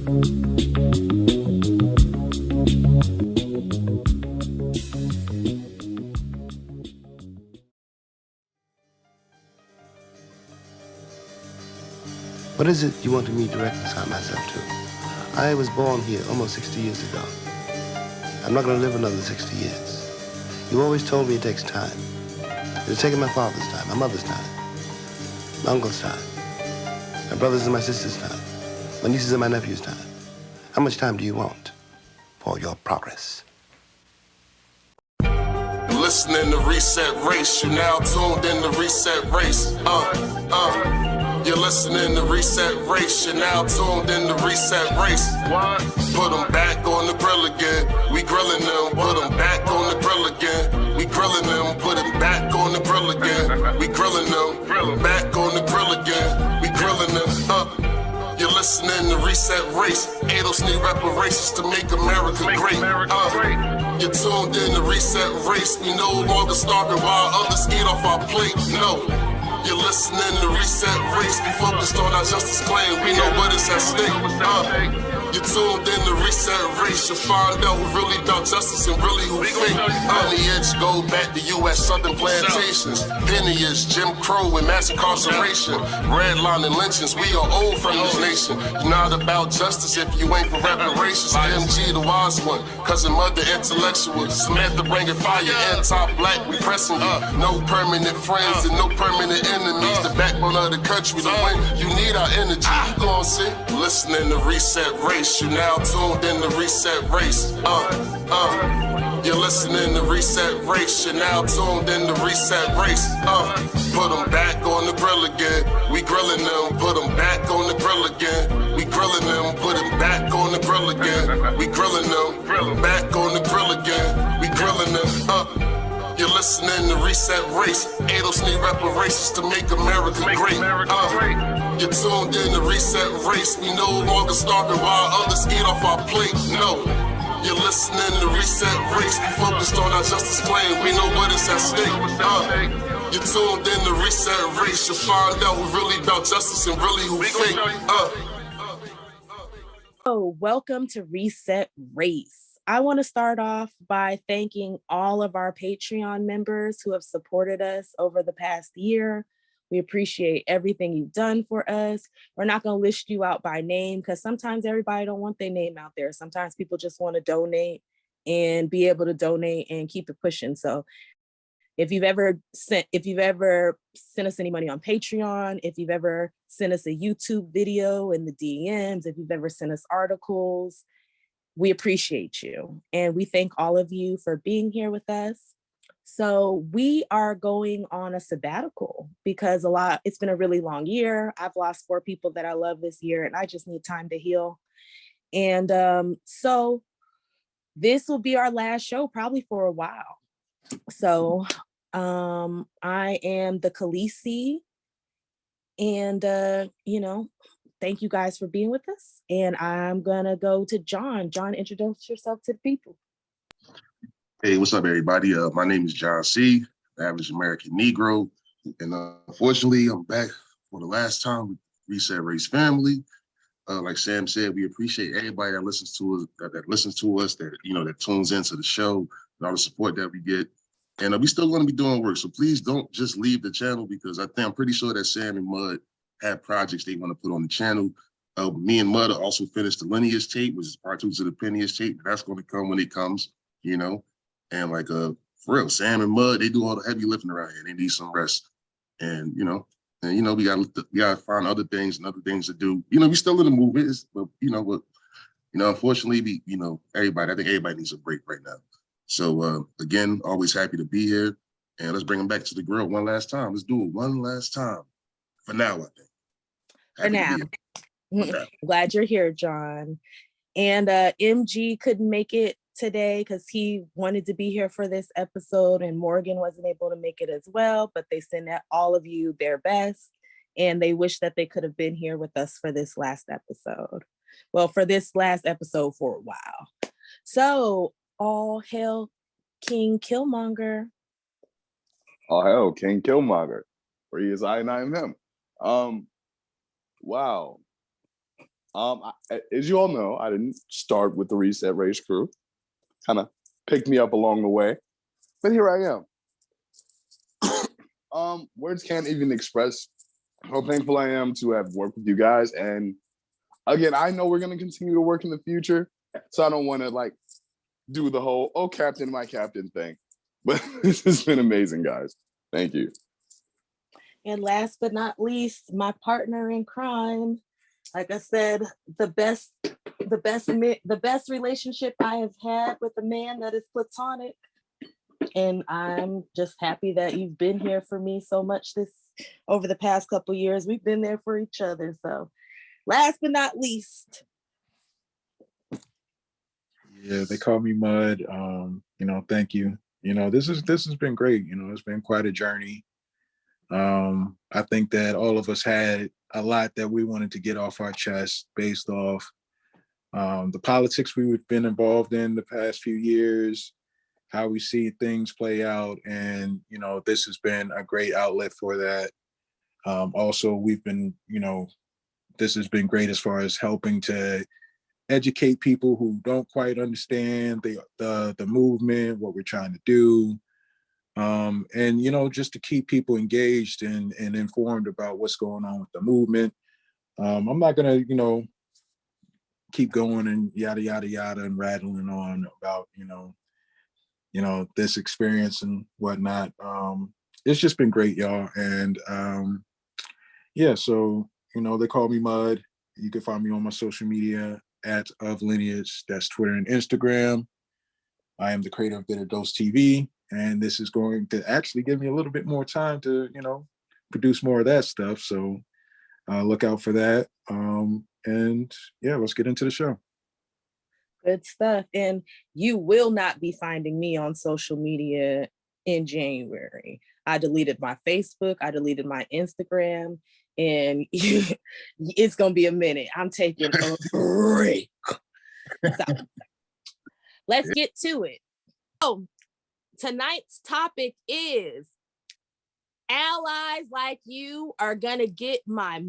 What is it you wanted me to reconcile myself to? I was born here almost 60 years ago. I'm not going to live another 60 years. You always told me it takes time. It's taken my father's time, my mother's time, my uncle's time, my brother's and my sister's time, my nieces and my nephew's time. How much time do you want for your progress? Listening to Reset Race, you now tuned in to Reset Race. You're listening to Reset Race, you're now tuned in to Reset Race. What? Put them back on the grill again, we grilling them. Put them back on the grill again, we grilling them. Put them back on the grill again, we grilling them. Back on the grill again, we grilling them. You're listening to Reset Race. ADOS need reparations to make America great. You're tuned in to Reset Race. We no longer starving while others eat off our plate. No. You're listening to Reset Race. We focused on our justice claim. We know what is at stake. You're tuned in to Reset Race. You'll find out who really about justice and really who fake. On the edge, go back to US Southern plantations. Lineage, Jim Crow and mass incarceration. Redlining lynchings, we are old from this nation. You're not about justice if you ain't for reparations. MG the wise one, cousin mother intellectual. Samantha bringing fire, anti-black, we pressing you. No permanent friends and no permanent enemies. The backbone of the country, the win, you need our energy. You gon' see? Listening to Reset Race. You now tuned in to Reset Race. You're listening to Reset Race. You're now tuned in to Reset Race. Put them back on the grill again, we grilling them. Put them back on the grill again, we grilling them. Put them back on the grill again, we grilling them. Back on the grill again, we grilling them. You're listening to Reset Race. ADOS need reparations to make America great. You're tuned in to Reset Race. We no longer starving while others eat off our plate. No. You're listening to Reset Race. We focused on our justice claim. We know what is at stake. You're tuned in to Reset Race. You'll find out who really about justice and really who fake. Oh, welcome to Reset Race. I want to start off by thanking all of our Patreon members who have supported us over the past year. We appreciate everything you've done for us. We're not going to list you out by name because sometimes everybody don't want their name out there. Sometimes people just want to donate and be able to donate and keep it pushing. So if you've ever sent us any money on Patreon, if you've ever sent us a YouTube video in the DMs, if you've ever sent us articles, we appreciate you. And we thank all of you for being here with us. So we are going on a sabbatical because it's been a really long year. I've lost 4 people that I love this year and I just need time to heal. And so this will be our last show probably for a while. So I am the Khaleesi and, thank you guys for being with us. And I'm gonna go to John. John, introduce yourself to the people. Hey, what's up, everybody? My name is John C., average American Negro. And unfortunately, I'm back for the last time with Reset Race family. Like Sam said, we appreciate everybody that listens to us, that tunes into the show, and all the support that we get. And we still going to be doing work. So please don't just leave the channel because I'm pretty sure that Sam and Mud have projects they want to put on the channel. Me and Mud also finished the Lineage tape, which is part 2 to the Lineage tape. That's going to come when it comes, And for real, Sam and Mud, they do all the heavy lifting around here. They need some rest. And we gotta find other things to do. We still in the movement, but unfortunately, I think everybody needs a break right now. So again, always happy to be here. And let's bring them back to the grill one last time. Let's do it one last time. For now, I think. For now. Glad you're here, John. And MG couldn't make it today because he wanted to be here for this episode and Morgan wasn't able to make it as well, but they send all of you their best and they wish that they could have been here with us for this last episode. Well, for this last episode for a while. So all hail King Killmonger. All hail King Killmonger. For he is I and I am him. Wow. As you all know, I didn't start with the Reset Race crew. Kind of picked me up along the way, but here I am. Words can't even express how thankful I am to have worked with you guys. And again, I know we're going to continue to work in the future, so I don't want to like do the whole "oh, captain, my captain" thing. But this has been amazing, guys. Thank you. And last but not least, my partner in crime. Like I said, the best relationship I have had with a man that is platonic. And I'm just happy that you've been here for me so much over the past couple of years. We've been there for each other. So last but not least. Yeah, they call me Mud. Thank you. This has been great. It's been quite a journey. I think that all of us had a lot that we wanted to get off our chest based off the politics we've been involved in the past few years, how we see things play out. And, this has been a great outlet for that. Also, we've been, this has been great as far as helping to educate people who don't quite understand the movement, what we're trying to do. And just to keep people engaged and informed about what's going on with the movement. I'm not gonna, keep going and yada yada yada and rattling on about this experience and whatnot. It's just been great, y'all. And yeah, so they call me Mud. You can find me on my social media @oflineage. That's Twitter and Instagram. I am the creator of Bitter Dose TV. And this is going to actually give me a little bit more time to, produce more of that stuff. So look out for that. And yeah, let's get into the show. Good stuff. And you will not be finding me on social media in January. I deleted my Facebook. I deleted my Instagram. And it's going to be a minute. I'm taking a break. So let's get to it. Oh, tonight's topic is allies like you are gonna get my.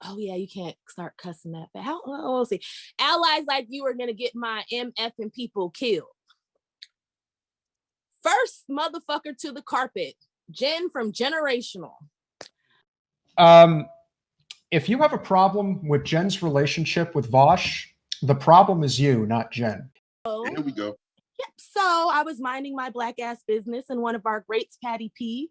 Oh yeah, you can't start cussing that. But we'll see. Allies like you are gonna get my MF and people killed. First motherfucker to the carpet, Jen from Generational. If you have a problem with Jen's relationship with Vosh, the problem is you, not Jen. Oh. Here we go. Yep. So I was minding my black ass business, and one of our greats, Patty P,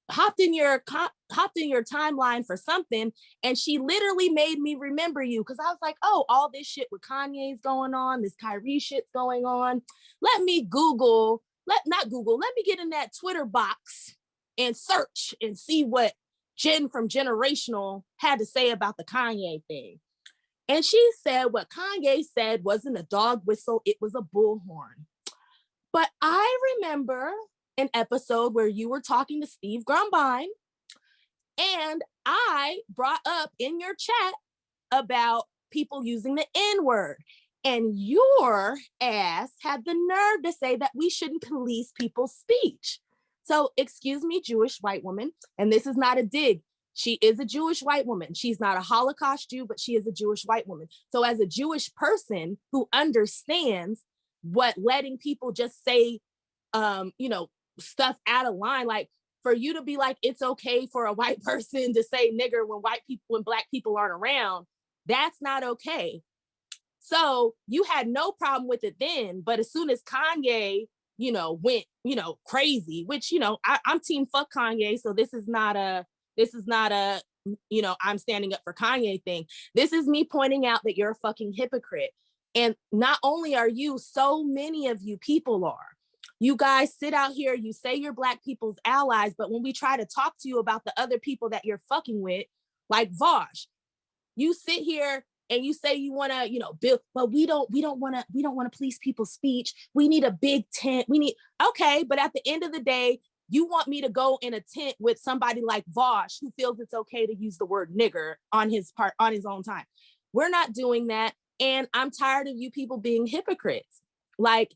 hopped in your timeline for something, and she literally made me remember you because I was like, oh, all this shit with Kanye's going on, this Kyrie shit's going on. Let me get in that Twitter box and search and see what Jen from Generational had to say about the Kanye thing. And she said what Kanye said wasn't a dog whistle, it was a bullhorn. But I remember an episode where you were talking to Steve Grumbine, and I brought up in your chat about people using the N-word. And your ass had the nerve to say that we shouldn't police people's speech. So excuse me, Jewish white woman, and this is not a dig. She is a Jewish white woman. She's not a Holocaust Jew, but she is a Jewish white woman. So as a Jewish person who understands what letting people just say, stuff out of line, like for you to be like, it's okay for a white person to say nigger when black people aren't around, that's not okay. So you had no problem with it then, but as soon as Kanye, went, crazy, which, I'm team fuck Kanye. So this is not a, I'm standing up for Kanye thing. This is me pointing out that you're a fucking hypocrite. And not only are you, so many of you people are. You guys sit out here, you say you're black people's allies, but when we try to talk to you about the other people that you're fucking with, like Vosh, you sit here and you say you want to, build, but we don't want to police people's speech. We need a big tent. Okay, but at the end of the day, you want me to go in a tent with somebody like Vosh who feels it's okay to use the word nigger on his own time. We're not doing that. And I'm tired of you people being hypocrites. Like,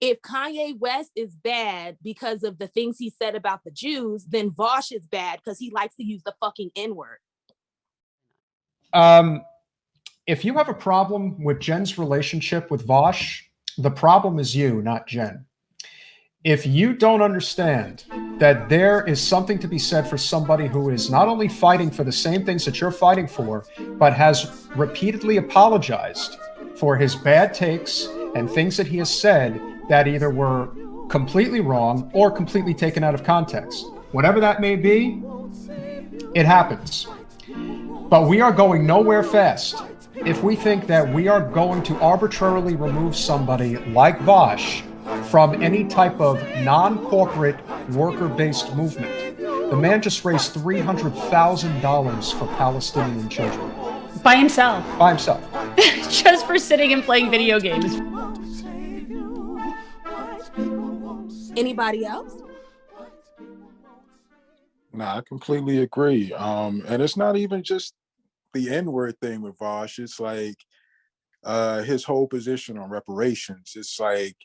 if Kanye West is bad because of the things he said about the Jews, then Vosh is bad because he likes to use the fucking N-word. If you have a problem with Jen's relationship with Vosh, the problem is you, not Jen. If you don't understand that there is something to be said for somebody who is not only fighting for the same things that you're fighting for, but has repeatedly apologized for his bad takes and things that he has said that either were completely wrong or completely taken out of context. Whatever that may be, it happens. But we are going nowhere fast if we think that we are going to arbitrarily remove somebody like Vosh from any type of non-corporate worker-based movement. The man just raised $300,000 for Palestinian children. By himself. By himself. Just for sitting and playing video games. Anybody else? Nah, I completely agree. And it's not even just the N-word thing with Vosh. It's like his whole position on reparations. It's like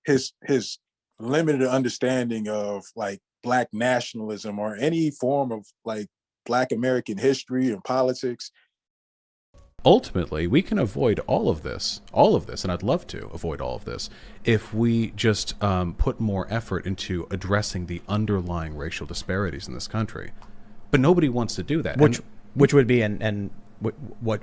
his limited understanding of like Black nationalism or any form of like Black American history and politics. Ultimately, we can avoid all of this, and I'd love to avoid all of this, if we just put more effort into addressing the underlying racial disparities in this country. But nobody wants to do that. Which would be and what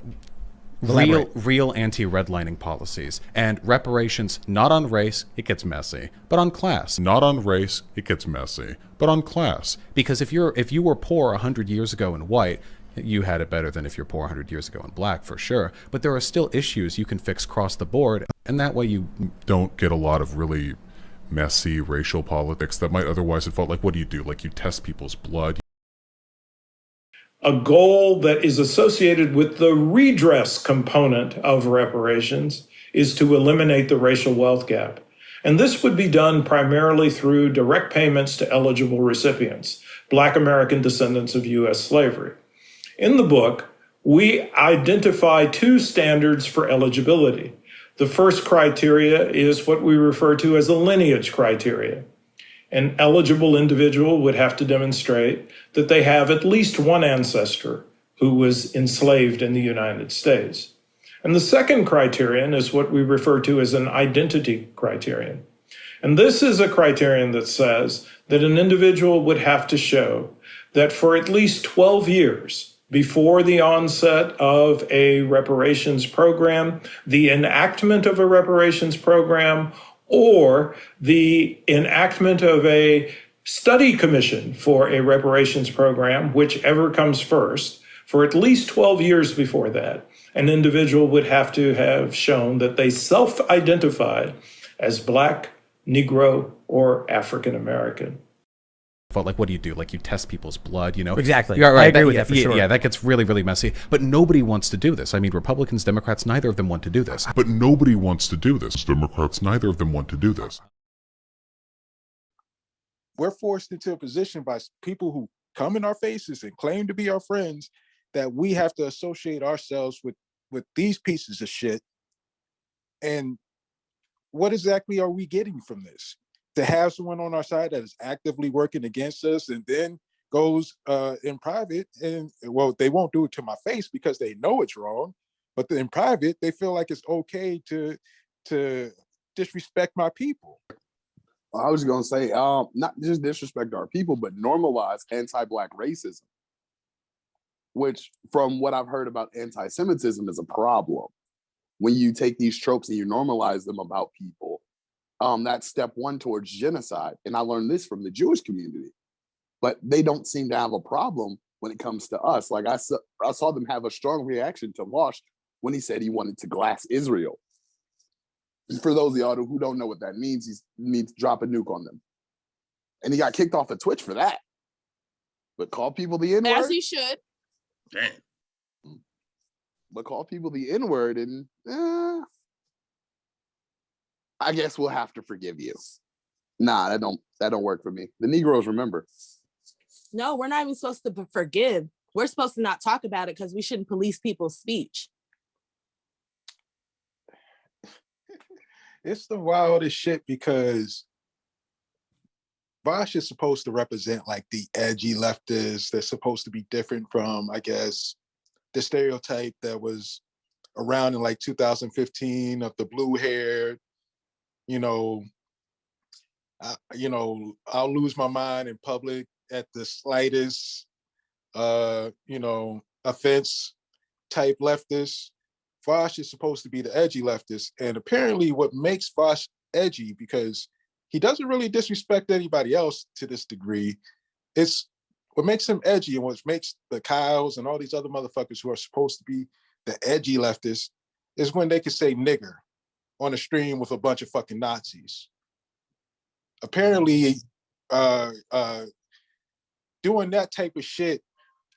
real anti-redlining policies and reparations, not on race, it gets messy, but on class. Not on race, it gets messy, but on class. Because if you were poor 100 years ago and white, you had it better than if you're poor 100 years ago and black, for sure. But there are still issues you can fix across the board, and that way you Don't get a lot of really messy racial politics that might otherwise have felt like, what do? Like you test people's blood. A goal that is associated with the redress component of reparations is to eliminate the racial wealth gap. And this would be done primarily through direct payments to eligible recipients, Black American descendants of U.S. slavery. In the book, we identify two standards for eligibility. The first criteria is what we refer to as a lineage criteria. An eligible individual would have to demonstrate that they have at least one ancestor who was enslaved in the United States. And the second criterion is what we refer to as an identity criterion. And this is a criterion that says that an individual would have to show that for at least 12 years before the onset of a reparations program, the enactment of a reparations program, or the enactment of a study commission for a reparations program, whichever comes first, for at least 12 years before that, an individual would have to have shown that they self-identified as Black, Negro, or African American. felt like, what do? Like you test people's blood, Exactly. You're right. I agree with that for sure. Yeah, that gets really, really messy. But nobody wants to do this. I mean, Republicans, Democrats, neither of them want to do this. But nobody wants to do this. Democrats, neither of them want to do this. We're forced into a position by people who come in our faces and claim to be our friends that we have to associate ourselves with these pieces of shit. And what exactly are we getting from this? To have someone on our side that is actively working against us and then goes in private and, well, they won't do it to my face because they know it's wrong, but in private, they feel like it's okay to disrespect my people. I was going to say, not just disrespect our people, but normalize anti-Black racism, which from what I've heard about anti-Semitism is a problem. When you take these tropes and you normalize them about people, that's step one towards genocide. And I learned this from the Jewish community, but they don't seem to have a problem when it comes to us. Like I saw them have a strong reaction to Vosh when he said he wanted to glass Israel. For those of y'all who don't know what that means, he means drop a nuke on them. And he got kicked off of Twitch for that. But call people the N-word. As he should. Damn. But call people the N-word and I guess we'll have to forgive you. Nah, that don't work for me. The Negroes remember. No, we're not even supposed to forgive. We're supposed to not talk about it because we shouldn't police people's speech. It's the wildest shit because Vosh is supposed to represent like the edgy leftists. They're supposed to be different from, I guess, the stereotype that was around in like 2015 of the blue hair, you know, I'll lose my mind in public at the slightest, offense type leftist. Vosh is supposed to be the edgy leftist. And apparently what makes Vosh edgy, because he doesn't really disrespect anybody else to this degree, it's what makes him edgy and what makes the Kyles and all these other motherfuckers who are supposed to be the edgy leftists is when they can say nigger on a stream with a bunch of fucking Nazis. Apparently, doing that type of shit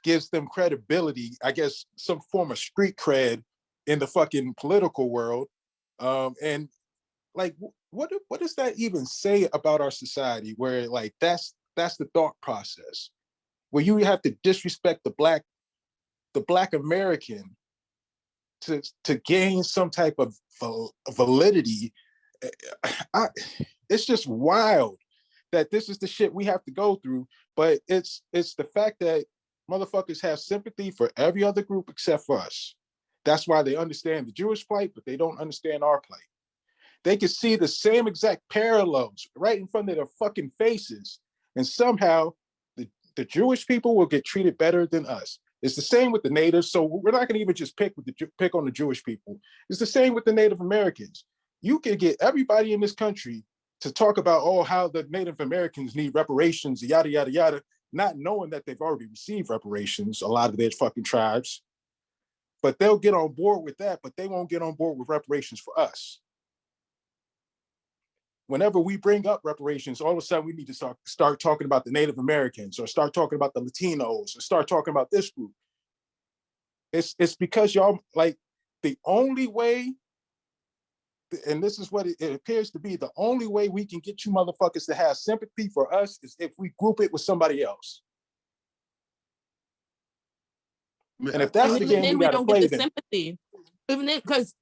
gives them credibility, I guess some form of street cred in the fucking political world. And like, what does that even say about our society where like that's the thought process, where you have to disrespect the black American to gain some type of validity. It's just wild that this is the shit we have to go through. But it's the fact that motherfuckers have sympathy for every other group except for us. That's why they understand the Jewish plight, but they don't understand our plight. They can see the same exact parallels right in front of their fucking faces, and somehow the Jewish people will get treated better than us. It's the same with the natives, so we're not gonna even just pick on the Jewish people. It's the same with the Native Americans. You can get everybody in this country to talk about, how the Native Americans need reparations, yada, yada, yada, not knowing that they've already received reparations, a lot of their fucking tribes. But they'll get on board with that, but they won't get on board with reparations for us. Whenever we bring up reparations, all of a sudden we need to start talking about the Native Americans, or start talking about the Latinos, or start talking about this group. It's because y'all, like, the only way, and this is what it appears to be, the only way we can get you motherfuckers to have sympathy for us is if we group it with somebody else. And if that's the game we gotta play, then sympathy. Even then, because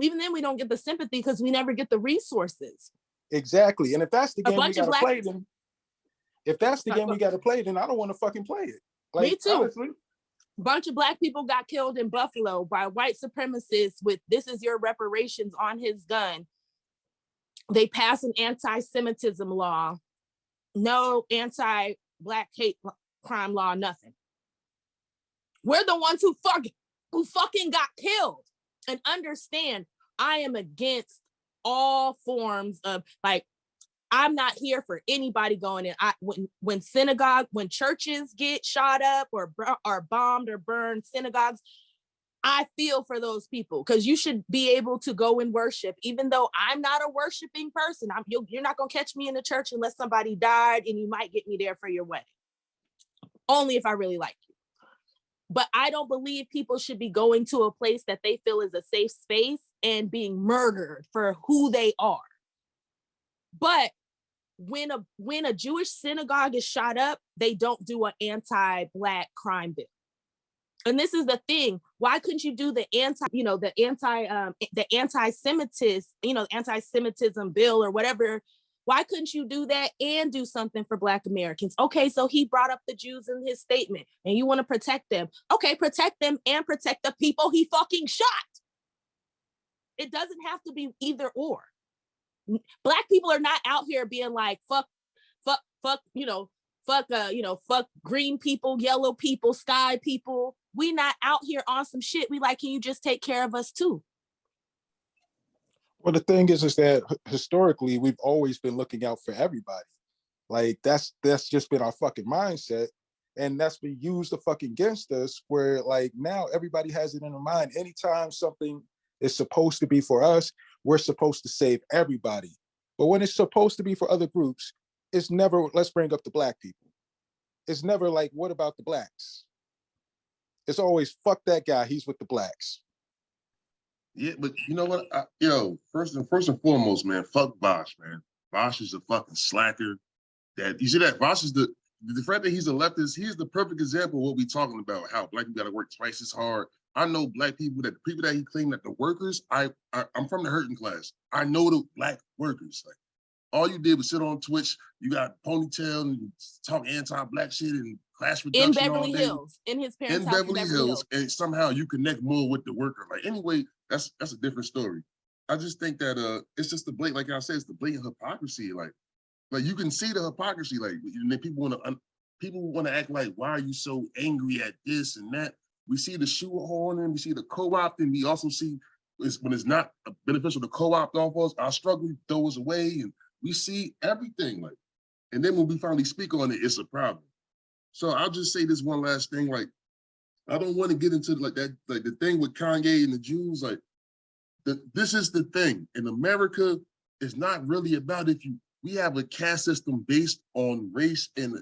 even then we don't get the sympathy because we never get the resources. Exactly. And if that's the game we gotta play, then if that's the game we gotta play, then I don't want to fucking play it. Like, me too. Honestly. Bunch of Black people got killed in Buffalo by white supremacists with "This is your reparations" on his gun. They passed an anti-Semitism law, no anti-Black hate crime law, nothing. We're the ones who fucking got killed. And understand, I am against all forms of, like, I'm not here for anybody going in. When churches get shot up or bombed or burned, synagogues, I feel for those people, because you should be able to go and worship, even though I'm not a worshiping person. You're not going to catch me in the church unless somebody died, and you might get me there for your wedding. Only if I really like you. But I don't believe people should be going to a place that they feel is a safe space and being murdered for who they are. But when a Jewish synagogue is shot up, they don't do an anti-Black crime bill. And this is the thing. Why couldn't you do the anti-Semitism bill or whatever? Why couldn't you do that and do something for Black Americans? Okay, so he brought up the Jews in his statement and you want to protect them. Okay, protect them and protect the people he fucking shot. It doesn't have to be either or. Black people are not out here being like, fuck green people, yellow people, sky people. We not out here on some shit. We like, can you just take care of us too? Well, the thing is that historically we've always been looking out for everybody. Like that's just been our fucking mindset, and that's been used to fucking against us. Where like now everybody has it in their mind. Anytime something is supposed to be for us, we're supposed to save everybody. But when it's supposed to be for other groups, it's never, let's bring up the Black people. It's never like, what about the Blacks? It's always, fuck that guy, he's with the Blacks. Yeah, but you know what? First and foremost, man, fuck Vosh, man. Vosh is a fucking slacker. That you see that Vosh is the fact that he's a leftist. He's the perfect example of what we're talking about. How Black people got to work twice as hard. I know Black people, that the people that he claimed that the workers. I'm from the hurting class. I know the Black workers. Like All you did was sit on Twitch. You got ponytail and talk anti-black shit and class In reduction all Beverly day. Hills, in his parents' In house Beverly Hills, and somehow you connect more with the worker. Like anyway, that's a different story. I just think that it's just the blatant, like I said, it's the blatant hypocrisy. Like you can see the hypocrisy. Like people want to act like, why are you so angry at this and that? We see the shoehorning, we see the co-opting, we also see when it's not beneficial to co-opt off us, our struggle throw us away, and we see everything. Like, and then when we finally speak on it, it's a problem. So I'll just say this one last thing. Like, I don't want to get into like that, like the thing with Kanye and the Jews. Like, this is the thing. In America, it's not really about we have a caste system based on race and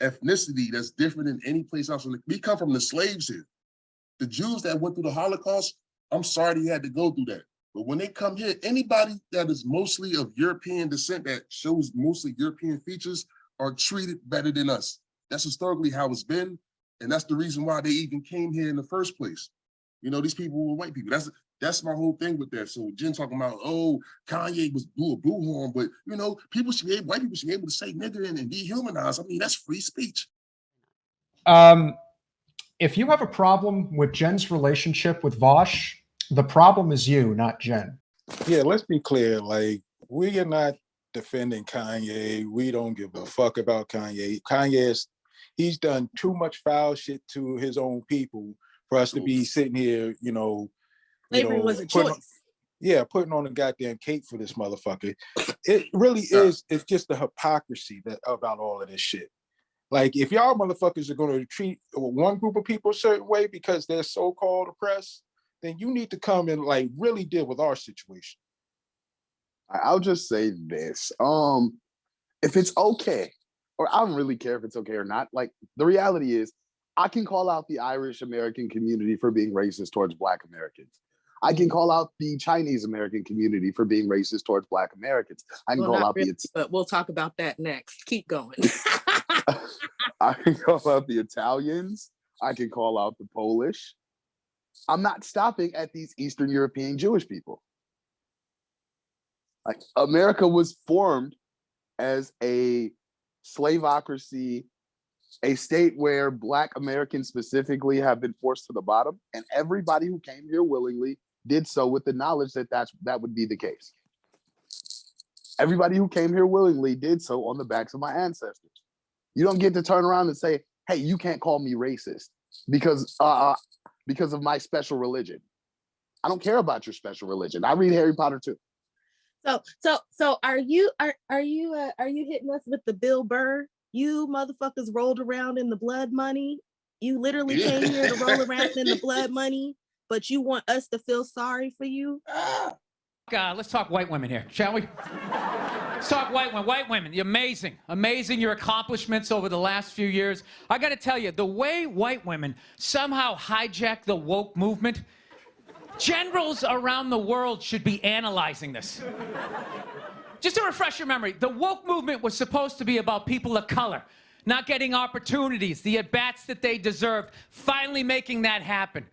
ethnicity that's different than any place else. We come from the slaves here. The Jews that went through the Holocaust, I'm sorry they had to go through that. But when they come here, anybody that is mostly of European descent, that shows mostly European features, are treated better than us. That's historically how it's been. And that's the reason why they even came here in the first place. You know, these people were white people. That's my whole thing with that. So Jen talking about, oh, Kanye blew a bullhorn, but white people should be able to say nigger and dehumanize. I mean, that's free speech. If you have a problem with Jen's relationship with Vosh, the problem is you, not Jen. Yeah, let's be clear. Like, we are not defending Kanye. We don't give a fuck about Kanye. He's done too much foul shit to his own people for us to be sitting here, Slavery was a choice. Putting on a goddamn cape for this motherfucker. It really is. It's just the hypocrisy about all of this shit. Like, if y'all motherfuckers are going to treat one group of people a certain way because they're so-called oppressed, then you need to come and like really deal with our situation. I'll just say this. If it's okay, or I don't really care if it's okay or not, like the reality is I can call out the Irish American community for being racist towards Black Americans. I can call out the Chinese American community for being racist towards Black Americans. I can call out but we'll talk about that next. Keep going. I can call out the Italians. I can call out the Polish. I'm not stopping at these Eastern European Jewish people. Like, America was formed as a slaveocracy, a state where Black Americans specifically have been forced to the bottom, and everybody who came here willingly did so with the knowledge that that would be the case. Everybody who came here willingly did so on the backs of my ancestors. You don't get to turn around and say, hey, you can't call me racist because of my special religion. I don't care about your special religion. I read Harry Potter too. So are you hitting us with the Bill Burr? You motherfuckers rolled around in the blood money. You literally came here to roll around in the blood money, but you want us to feel sorry for you? Let's talk white women here, shall we? Let's talk white women. White women, amazing your accomplishments over the last few years. I got to tell you, the way white women somehow hijack the woke movement, generals around the world should be analyzing this. Just to refresh your memory, the woke movement was supposed to be about people of color, not getting opportunities, the at-bats that they deserved, finally making that happen.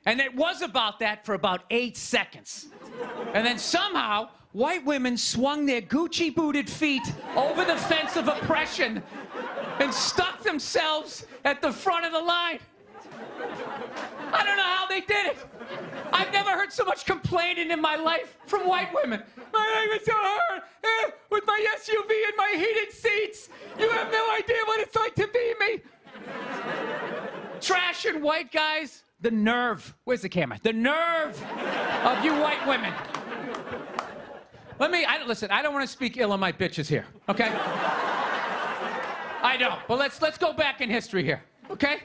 And it was about that for about 8 seconds. And then somehow, white women swung their Gucci-booted feet over the fence of oppression and stuck themselves at the front of the line. I don't know how they did it. I've never heard so much complaining in my life from white women. My life is so hard with my SUV and my heated seats. You have no idea what it's like to be me. Trash and white guys, the nerve. Where's the camera? The nerve of you white women. Listen, I don't want to speak ill of my bitches here, okay? I don't, but let's go back in history here, okay?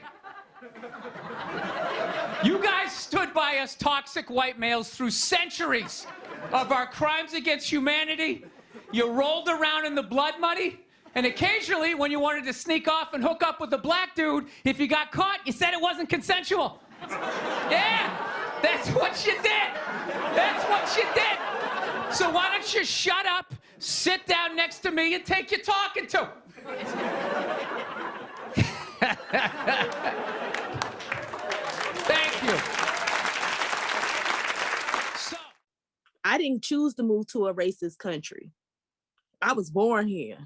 You guys stood by us toxic white males through centuries of our crimes against humanity. You rolled around in the blood money, and occasionally, when you wanted to sneak off and hook up with a black dude, if you got caught, you said it wasn't consensual. Yeah, that's what you did. That's what you did. So why don't you shut up, sit down next to me, and take your talking to? Thank you. I didn't choose to move to a racist country. I was born here.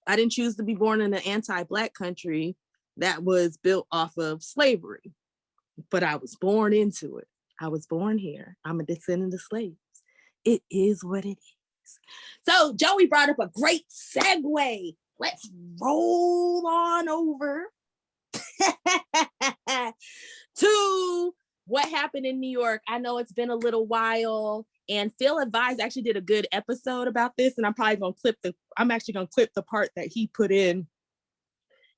I didn't choose to be born in an anti-Black country that was built off of slavery, but I was born into it. I was born here. I'm a descendant of slaves. It is what it is. So Joey brought up a great segue. Let's roll on over to what happened in New York. I know it's been a little while, and Phil Advise actually did a good episode about this, and I'm actually gonna clip the part that he put in,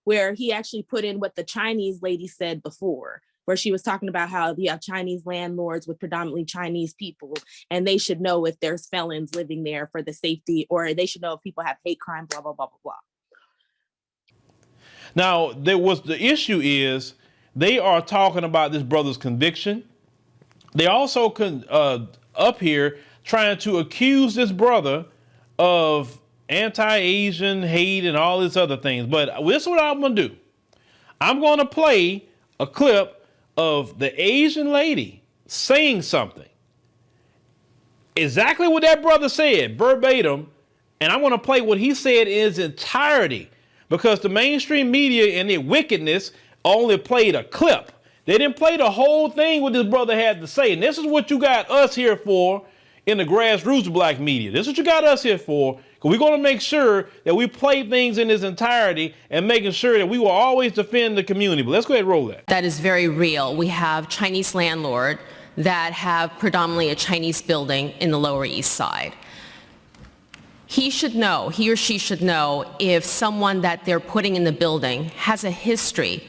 where he actually put in what the Chinese lady said before, where she was talking about how you have Chinese landlords with predominantly Chinese people, and they should know if there's felons living there for the safety, or they should know if people have hate crime, blah, blah, blah, blah, blah. Now, the issue is they are talking about this brother's conviction. They also up here trying to accuse this brother of anti-Asian hate and all these other things. But this is what I'm going to do. I'm going to play a clip of the Asian lady saying something. Exactly what that brother said, verbatim. And I'm going to play what he said in its entirety, because the mainstream media and their wickedness only played a clip. They didn't play the whole thing what this brother had to say. And this is what you got us here for in the grassroots Black media. This is what you got us here for, because we're going to make sure that we play things in its entirety and making sure that we will always defend the community. But let's go ahead and roll that. That is very real. We have Chinese landlord that have predominantly a Chinese building in the Lower East Side. He or she should know if someone that they're putting in the building has a history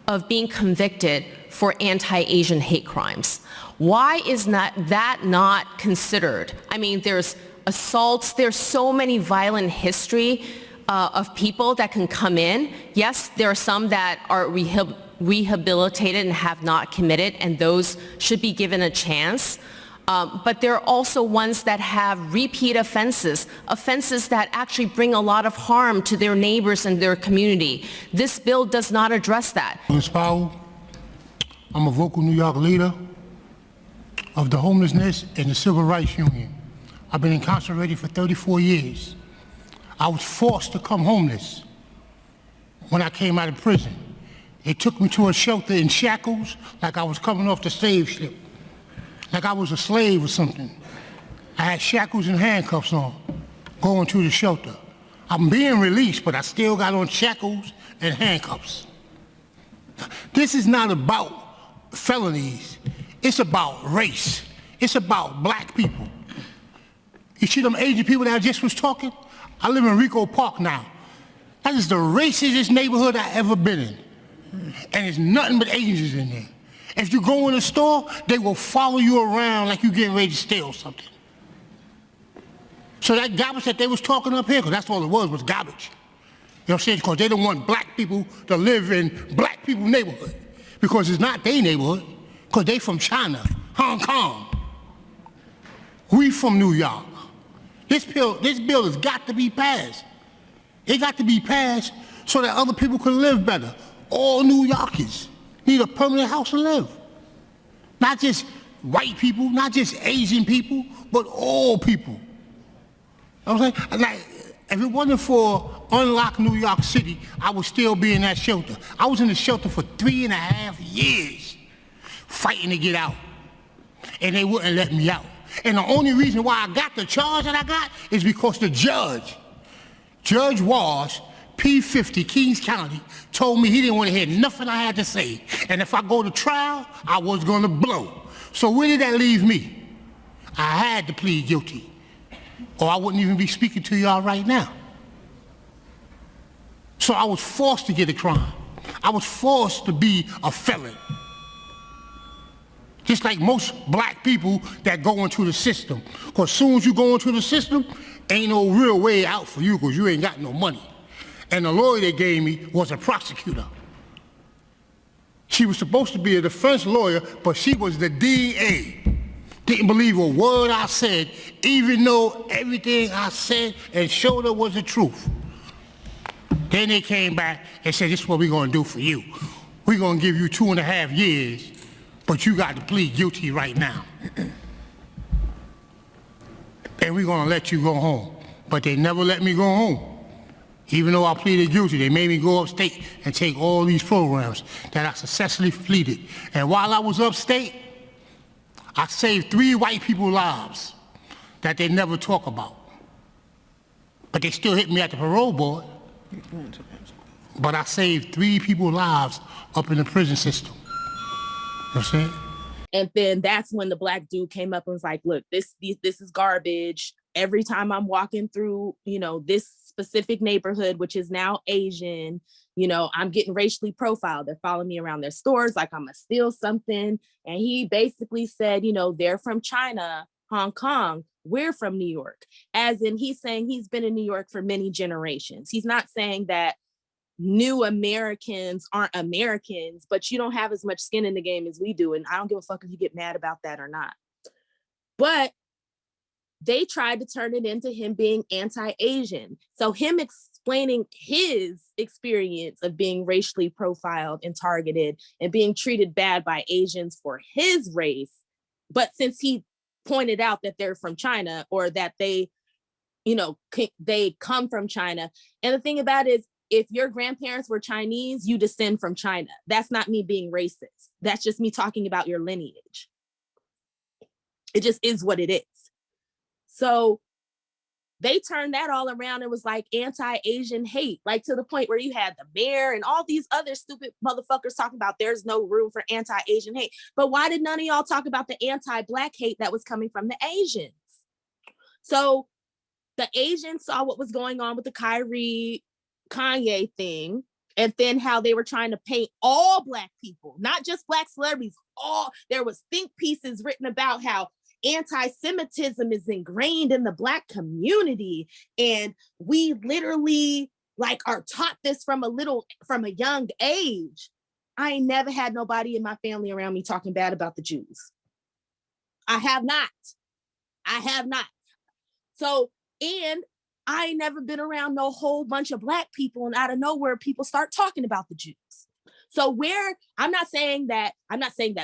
of being convicted for anti-Asian hate crimes. Why is that not considered? I mean, there's assaults, there's so many violent history of people that can come in. Yes, there are some that are rehabilitated and have not committed, and those should be given a chance. But there are also ones that have repeat offenses that actually bring a lot of harm to their neighbors and their community. This bill does not address that. I'm a vocal New York leader of the homelessness and the Civil Rights Union. I've been incarcerated for 34 years. I was forced to come homeless when I came out of prison. They took me to a shelter in shackles like I was coming off the slave ship, like I was a slave or something. I had shackles and handcuffs on, going to the shelter. I'm being released, but I still got on shackles and handcuffs. This is not about felonies. It's about race. It's about Black people. You see them Asian people that I just was talking? I live in Rico Park now. That is the racistest neighborhood I've ever been in. And there's nothing but Asians in there. If you go in a store, they will follow you around like you're getting ready to steal something. So that garbage that they was talking up here, because that's all it was garbage. You know what I'm saying? Because they don't want Black people to live in Black people's neighborhood. Because it's not their neighborhood, because they from China, Hong Kong. We from New York. This bill has got to be passed. It got to be passed so that other people can live better. All New Yorkers need a permanent house to live. Not just white people, not just Asian people, but all people. You know what I'm saying? Like, if it wasn't for Unlock New York City, I would still be in that shelter. I was in the shelter for 3.5 years, fighting to get out. And they wouldn't let me out. And the only reason why I got the charge that I got is because the Judge Walsh, P50, Kings County, told me he didn't want to hear nothing I had to say. And if I go to trial, I was going to blow. So where did that leave me? I had to plead guilty, or I wouldn't even be speaking to y'all right now. So I was forced to get a crime. I was forced to be a felon. Just like most Black people that go into the system. Because as soon as you go into the system, ain't no real way out for you because you ain't got no money. And the lawyer they gave me was a prosecutor. She was supposed to be a defense lawyer, but she was the DA. Didn't believe a word I said, even though everything I said and showed her was the truth. Then they came back and said, this is what we're going to do for you. We're going to give you 2.5 years, but you got to plead guilty right now. And we're going to let you go home. but they never let me go home. Even though I pleaded guilty, they made me go upstate and take all these programs that I successfully completed. And while I was upstate, I saved 3 white people's lives that they never talk about. But they still hit me at the parole board. But I saved 3 people's lives up in the prison system. You know what I'm saying? And then that's when the black dude came up and was like, look, this is garbage. Every time I'm walking through, this specific neighborhood, which is now Asian, I'm getting racially profiled. They're following me around their stores like I'm gonna steal something. And he basically said, they're from China, Hong Kong, we're from New York. As in, he's saying he's been in New York for many generations. He's not saying that new Americans aren't Americans, but you don't have as much skin in the game as we do. And I don't give a fuck if you get mad about that or not. But they tried to turn it into him being anti-Asian. So him explaining his experience of being racially profiled and targeted and being treated bad by Asians for his race. But since he pointed out that they're from China or that they come from China. And the thing about it is, if your grandparents were Chinese, you descend from China. That's not me being racist. That's just me talking about your lineage. It just is what it is. So they turned that all around and was like anti-Asian hate, like to the point where you had the mayor and all these other stupid motherfuckers talking about there's no room for anti-Asian hate. But why did none of y'all talk about the anti-Black hate that was coming from the Asians? So the Asians saw what was going on with the Kanye thing, and then how they were trying to paint all Black people, not just Black celebrities, there was think pieces written about how anti-Semitism is ingrained in the Black community. And we literally are taught this from a young age. I ain't never had nobody in my family around me talking bad about the Jews. I have not. So, and I ain't never been around no whole bunch of Black people, and out of nowhere, people start talking about the Jews. So I'm not saying that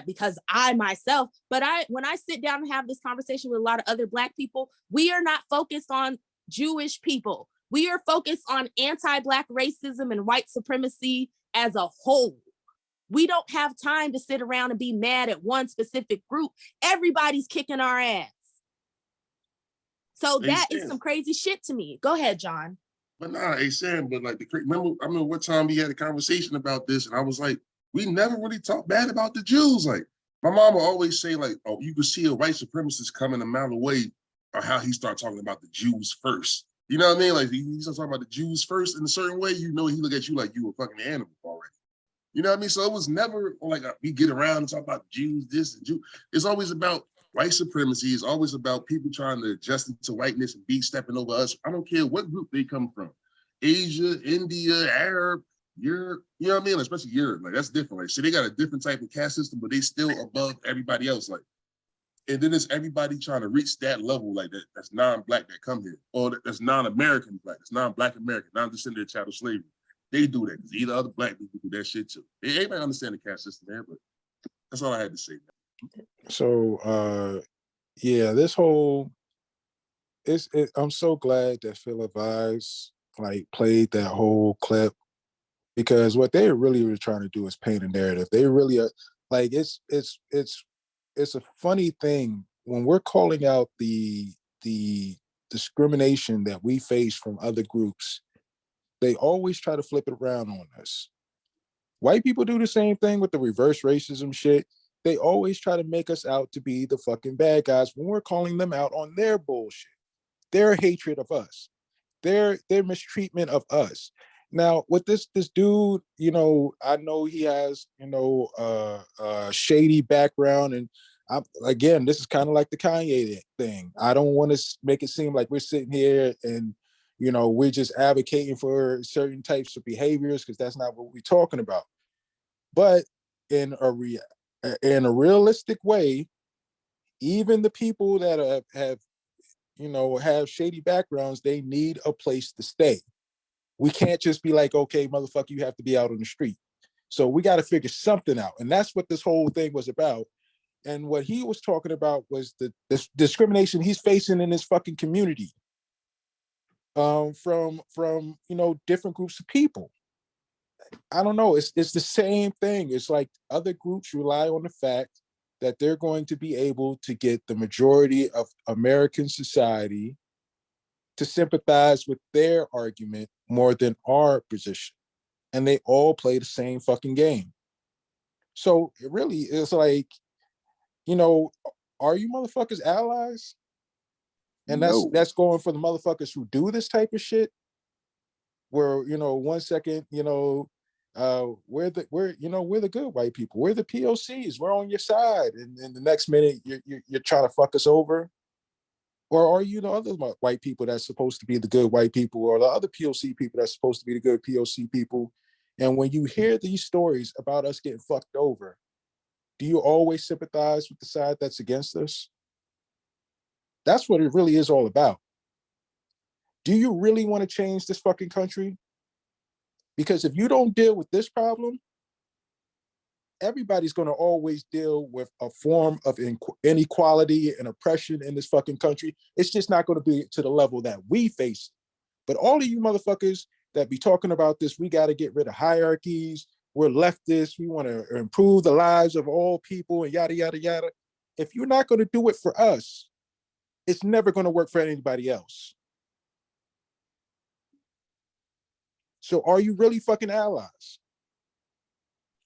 because I myself, but when I sit down and have this conversation with a lot of other Black people, we are not focused on Jewish people. We are focused on anti-Black racism and white supremacy as a whole. We don't have time to sit around and be mad at one specific group. Everybody's kicking our ass. So that is some crazy shit to me. Go ahead, John. But Sam, but I remember what time we had a conversation about this, and I was like, we never really talked bad about the Jews. Like, my mama always say, oh, you could see a white supremacist coming a mile away, or how he start talking about the Jews first. You know what I mean? Like, he starts talking about the Jews first in a certain way, he look at you like you a fucking animal already. You know what I mean? So it was never like we get around and talk about Jews, this and Jew. It's always about white supremacy. Is always about people trying to adjust into whiteness and be stepping over us. I don't care what group they come from. Asia, India, Arab, Europe, you know what I mean? Especially Europe, that's different. So they got a different type of caste system, but they still above everybody else. And then it's everybody trying to reach that level that's non-Black that come here, or that's non-American Black, that's non-Black American, non-descendant child of slavery. They do that because either other Black people do that shit too. Everybody understand the caste system there, but that's all I had to say. So yeah, this whole I'm so glad that Philip Ives played that whole clip, because what they really were trying to do is paint a narrative. They really are it's a funny thing when we're calling out the discrimination that we face from other groups. They always try to flip it around on us. White people do the same thing with the reverse racism shit. They always try to make us out to be the fucking bad guys when we're calling them out on their bullshit, their hatred of us, their mistreatment of us. Now, with this dude, I know he has, a shady background, and again, this is kind of like the Kanye thing. I don't want to make it seem like we're sitting here and, we're just advocating for certain types of behaviors, because that's not what we're talking about. But in a realistic way, even the people that have shady backgrounds, they need a place to stay. We can't just be like, okay, motherfucker, you have to be out on the street. So we got to figure something out. And that's what this whole thing was about. And what he was talking about was the discrimination he's facing in his fucking community. from different groups of people. I don't know. It's the same thing. It's like other groups rely on the fact that they're going to be able to get the majority of American society to sympathize with their argument more than our position. And they all play the same fucking game. So it really is like, are you motherfuckers allies? And that's going for the motherfuckers who do this type of shit. Where 1 second, we're the good white people. We're the POCs. We're on your side, and the next minute you're trying to fuck us over. Or are you the other white people that's supposed to be the good white people, or the other POC people that's supposed to be the good POC people? And when you hear these stories about us getting fucked over, do you always sympathize with the side that's against us? That's what it really is all about. Do you really want to change this fucking country? Because if you don't deal with this problem, everybody's going to always deal with a form of inequality and oppression in this fucking country. It's just not going to be to the level that we face. But all of you motherfuckers that be talking about this, we got to get rid of hierarchies. We're leftists. We want to improve the lives of all people and yada, yada, yada. If you're not going to do it for us, it's never going to work for anybody else. So are you really fucking allies?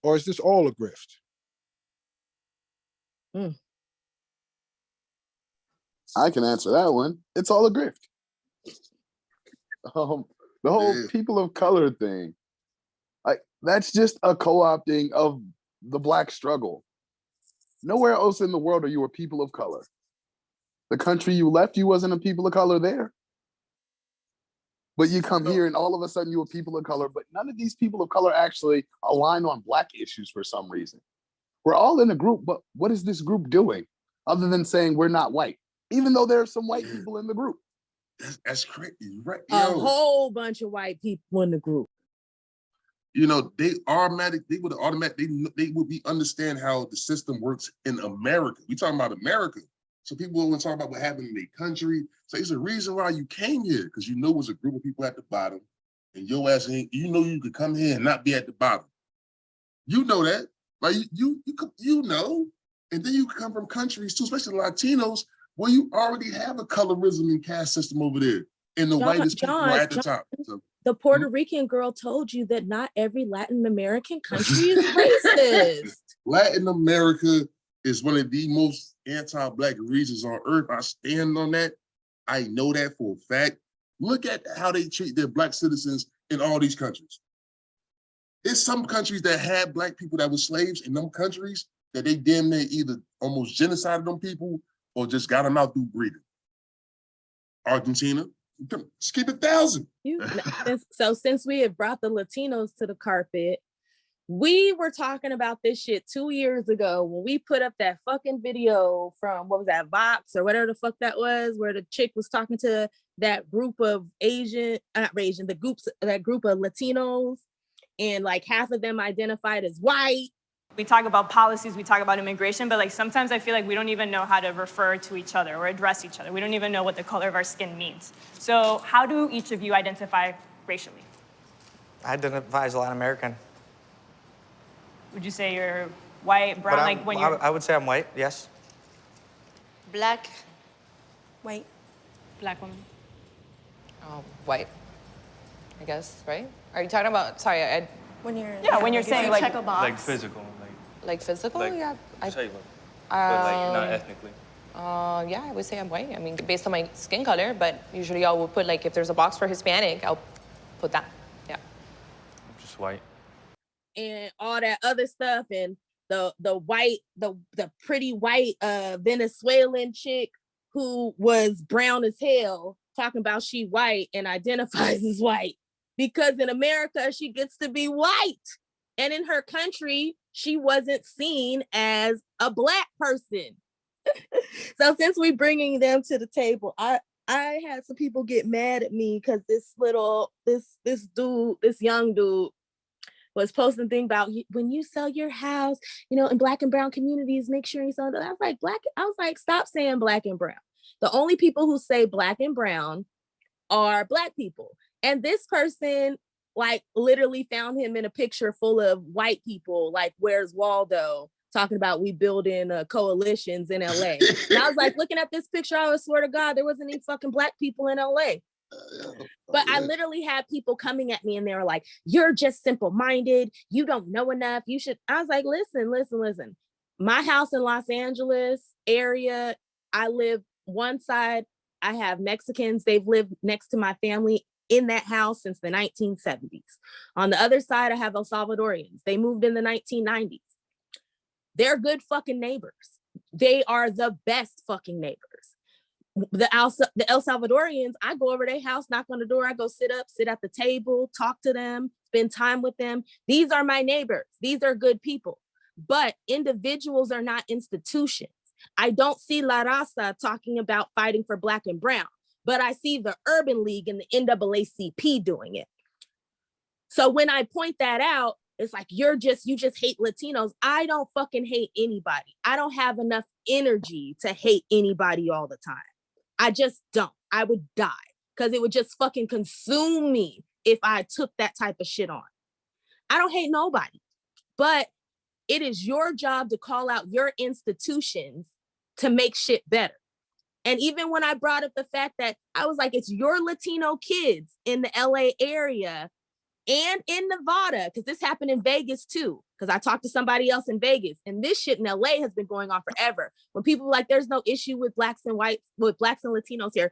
Or is this all a grift? I can answer that one. It's all a grift. The whole people of color thing, like that's just a co-opting of the Black struggle. Nowhere else in the world are you a people of color. The country you left, you wasn't a people of color there. But you come here and all of a sudden you're a people of color, but none of these people of color actually align on Black issues for some reason. We're all in a group, but what is this group doing other than saying we're not white, even though there are some white people in the group? That's crazy, right? A whole bunch of white people in the group. They would be understand how the system works in America. We talking about America. So people will talk about what happened in their country. So it's a reason why you came here, because you know there's a group of people at the bottom, and your ass ain't, you could come here and not be at the bottom. You know that. Like you know. And then you come from countries too, especially Latinos, where you already have a colorism and caste system over there. And the whitest people are at the top. So, the Puerto Rican girl told you that not every Latin American country is racist. Latin America is one of the most anti-Black regions on earth. I stand on that. I know that for a fact. Look at how they treat their Black citizens in all these countries. There's some countries that had Black people that were slaves in them countries that they damn near either almost genocided them people or just got them out through breeding. Argentina, just keep it 1,000. So since we have brought the Latinos to the carpet, we were talking about this shit 2 years ago when we put up that fucking video from, what was that, Vox or whatever the fuck that was, where the chick was talking to that group of that group of Latinos, and like half of them identified as white. We talk about policies, we talk about immigration, but like sometimes I feel like we don't even know how to refer to each other or address each other. We don't even know what the color of our skin means. So how do each of you identify racially? I identify as Latin American. Would you say you're white, brown, like when you're... I would say I'm white, yes. Black, white. Black woman. Oh, white, I guess, right? Are you talking about, sorry, when you're saying like... Check a box. Like physical. Like physical, like, yeah. But like not ethnically. Yeah, I would say I'm white. I mean, based on my skin color, but usually I will put like, if there's a box for Hispanic, I'll put that, yeah. I'm just white. And all that other stuff, and the pretty white Venezuelan chick who was brown as hell talking about she white and identifies as white, because in America she gets to be white, and in her country she wasn't seen as a Black person. So since we're bringing them to the table, I had some people get mad at me because this young dude was posting things about, when you sell your house, in Black and brown communities, make sure you sell it. I was like, stop saying Black and brown. The only people who say Black and brown are Black people. And this person like literally found him in a picture full of white people, like Where's Waldo, talking about we building coalitions in LA. And I was like, looking at this picture, I would swear to God, there wasn't any fucking Black people in LA. But I literally had people coming at me and they were like, you're just simple-minded. You don't know enough. You should. I was like, listen. My house in Los Angeles area, I live one side. I have Mexicans. They've lived next to my family in that house since the 1970s. On the other side, I have El Salvadorians. They moved in the 1990s. They're good fucking neighbors. They are the best fucking neighbors. The El Salvadorians, I go over their house, knock on the door, I go sit at the table, talk to them, spend time with them. These are my neighbors. These are good people. But individuals are not institutions. I don't see La Raza talking about fighting for Black and brown, but I see the Urban League and the NAACP doing it. So when I point that out, it's like, you just hate Latinos. I don't fucking hate anybody. I don't have enough energy to hate anybody all the time. I just don't. I would die because it would just fucking consume me if I took that type of shit on. I don't hate nobody, but it is your job to call out your institutions to make shit better. And even when I brought up the fact that I was like, it's your Latino kids in the LA area and in Nevada, because this happened in Vegas too, because I talked to somebody else in Vegas, and this shit in LA has been going on forever. When people are like, there's no issue with Blacks and whites, with Blacks and Latinos here,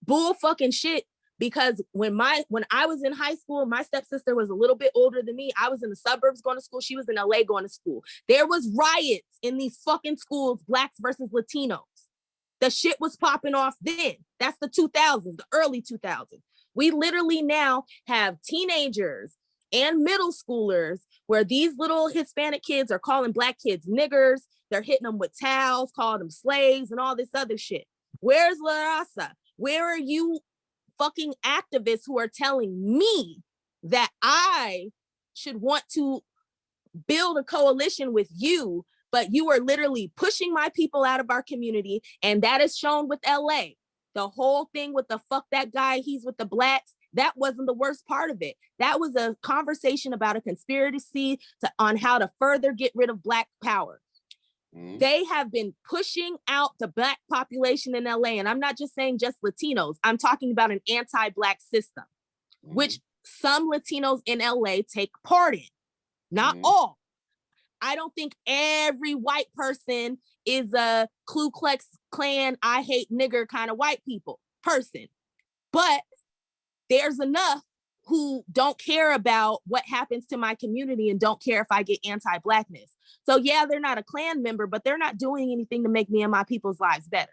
bull fucking shit. Because when I was in high school, my stepsister was a little bit older than me. I was in the suburbs going to school. She was in LA going to school. There was riots in these fucking schools, Blacks versus Latinos. The shit was popping off then. That's the 2000s, the early 2000s. We literally now have teenagers and middle schoolers where these little Hispanic kids are calling Black kids niggers. They're hitting them with towels, calling them slaves and all this other shit. Where's La Raza? Where are you fucking activists who are telling me that I should want to build a coalition with you, but you are literally pushing my people out of our community? And that is shown with LA. The whole thing with the fuck that guy, he's with the Blacks, that wasn't the worst part of it. That was a conversation about a conspiracy on how to further get rid of Black power. They have been pushing out the Black population in LA. And I'm not just saying just Latinos. I'm talking about an anti-Black system, which some Latinos in LA take part in. Not all. I don't think every white person is a Ku Klux Klan, I hate nigger kind of white people person. But there's enough who don't care about what happens to my community and don't care if I get anti-Blackness. So yeah, they're not a Klan member, but they're not doing anything to make me and my people's lives better.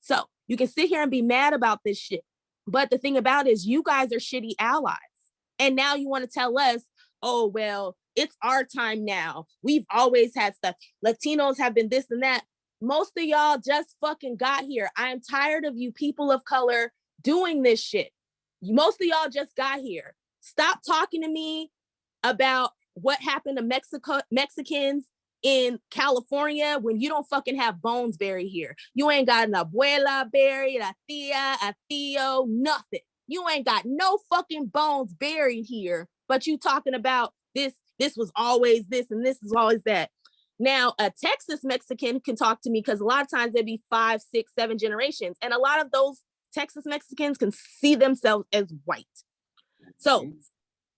So you can sit here and be mad about this shit. But the thing about it is you guys are shitty allies. And now you want to tell us, oh, well, it's our time now. We've always had stuff. Latinos have been this and that. Most of y'all just fucking got here. I am tired of you people of color doing this shit. Most of y'all just got here. Stop talking to me about what happened to Mexicans in California when you don't fucking have bones buried here. You ain't got an abuela buried, a tia, a tío, nothing. You ain't got no fucking bones buried here, but you talking about this was always this and this is always that. Now, a Texas Mexican can talk to me because a lot of times there'd be 5, 6, 7 generations. And a lot of those Texas Mexicans can see themselves as white. So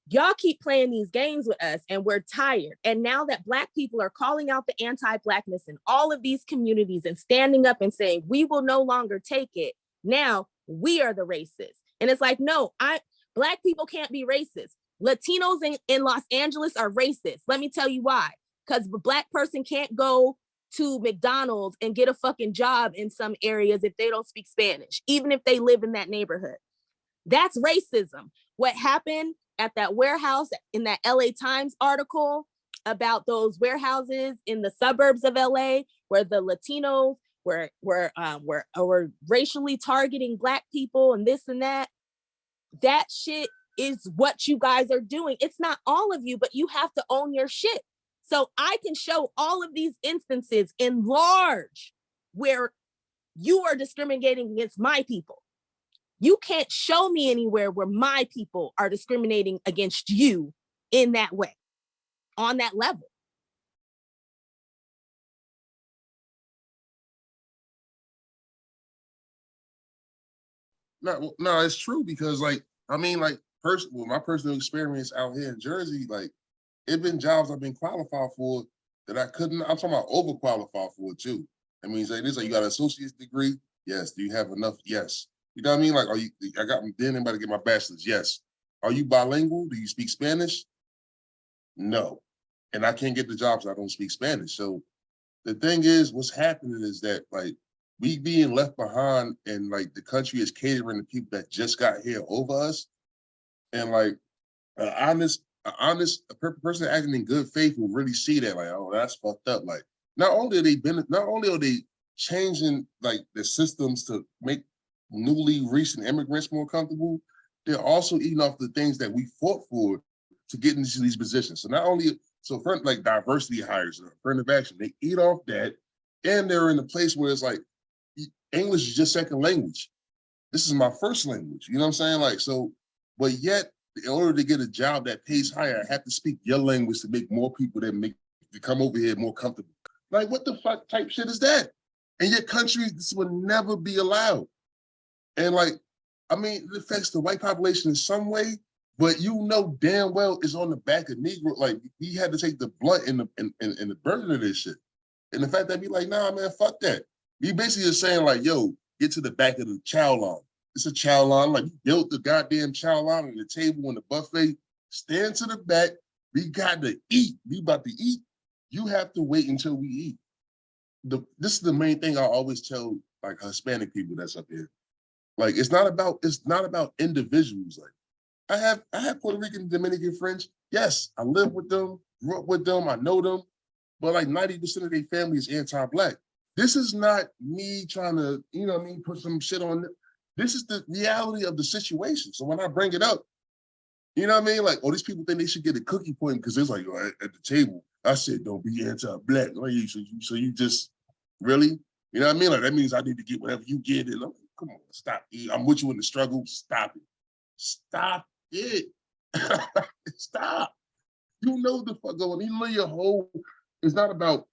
y'all keep playing these games with us and we're tired. And now that Black people are calling out the anti-Blackness in all of these communities and standing up and saying, we will no longer take it. Now we are the racists. And it's like, no, Black people can't be racist. Latinos in Los Angeles are racist. Let me tell you why. Because a Black person can't go to McDonald's and get a fucking job in some areas if they don't speak Spanish, even if they live in that neighborhood. That's racism. What happened at that warehouse in that LA Times article about those warehouses in the suburbs of LA where the Latinos were racially targeting Black people and this and that. That shit is what you guys are doing. It's not all of you, but you have to own your shit. So I can show all of these instances in large where you are discriminating against my people. You can't show me anywhere where my people are discriminating against you in that way, on that level. No, it's true because like, I mean, like my personal experience out here in Jersey, like it been jobs I've been qualified for that I couldn't, I'm talking about overqualified for too. I mean, it's like you got an associate's degree? Yes. Do you have enough? Yes. You know what I mean? Like, then I'm about to get my bachelor's. Yes. Are you bilingual? Do you speak Spanish? No. And I can't get the jobs. I don't speak Spanish. So the thing is, what's happening is that like we being left behind and like the country is catering to people that just got here over us. And like a person acting in good faith will really see that like, oh, that's fucked up. Like not only are they changing like the systems to make newly recent immigrants more comfortable, they're also eating off the things that we fought for to get into these positions. So not only, so for like diversity hires, affirmative action, they eat off that, and they're in a place where it's like, English is just second language. This is my first language, you know what I'm saying? Like, so, but yet, in order to get a job that pays higher, I have to speak your language to make more people to come over here more comfortable. Like, what the fuck type shit is that? In your country, this would never be allowed. And like, I mean, it affects the white population in some way, but you know damn well it's on the back of Negro. Like, he had to take the blunt in the burden of this shit. And the fact that be like, nah, man, fuck that. We basically just saying like, yo, get to the back of the chow line. It's a chow line. Like, you built the goddamn chow line on the table in the buffet. Stand to the back. We got to eat. We about to eat. You have to wait until we eat. This is the main thing I always tell like Hispanic people that's up here. Like, it's not about individuals. Like, I have Puerto Rican and Dominican friends. Yes, I live with them, grew up with them, I know them, but like 90% of their family is anti-Black. This is not me trying to, you know what I mean, put some shit on them. This is the reality of the situation. So when I bring it up, you know what I mean? Like, oh, these people think they should get a cookie point because it's like, oh, at the table, I said, don't be anti-Black. Like, so you just, really? You know what I mean? Like, that means I need to get whatever you get. And I'm like, come on, stop. I'm with you in the struggle. Stop it. Stop it. Stop. You know the fuck going on. You know your whole, it's not about,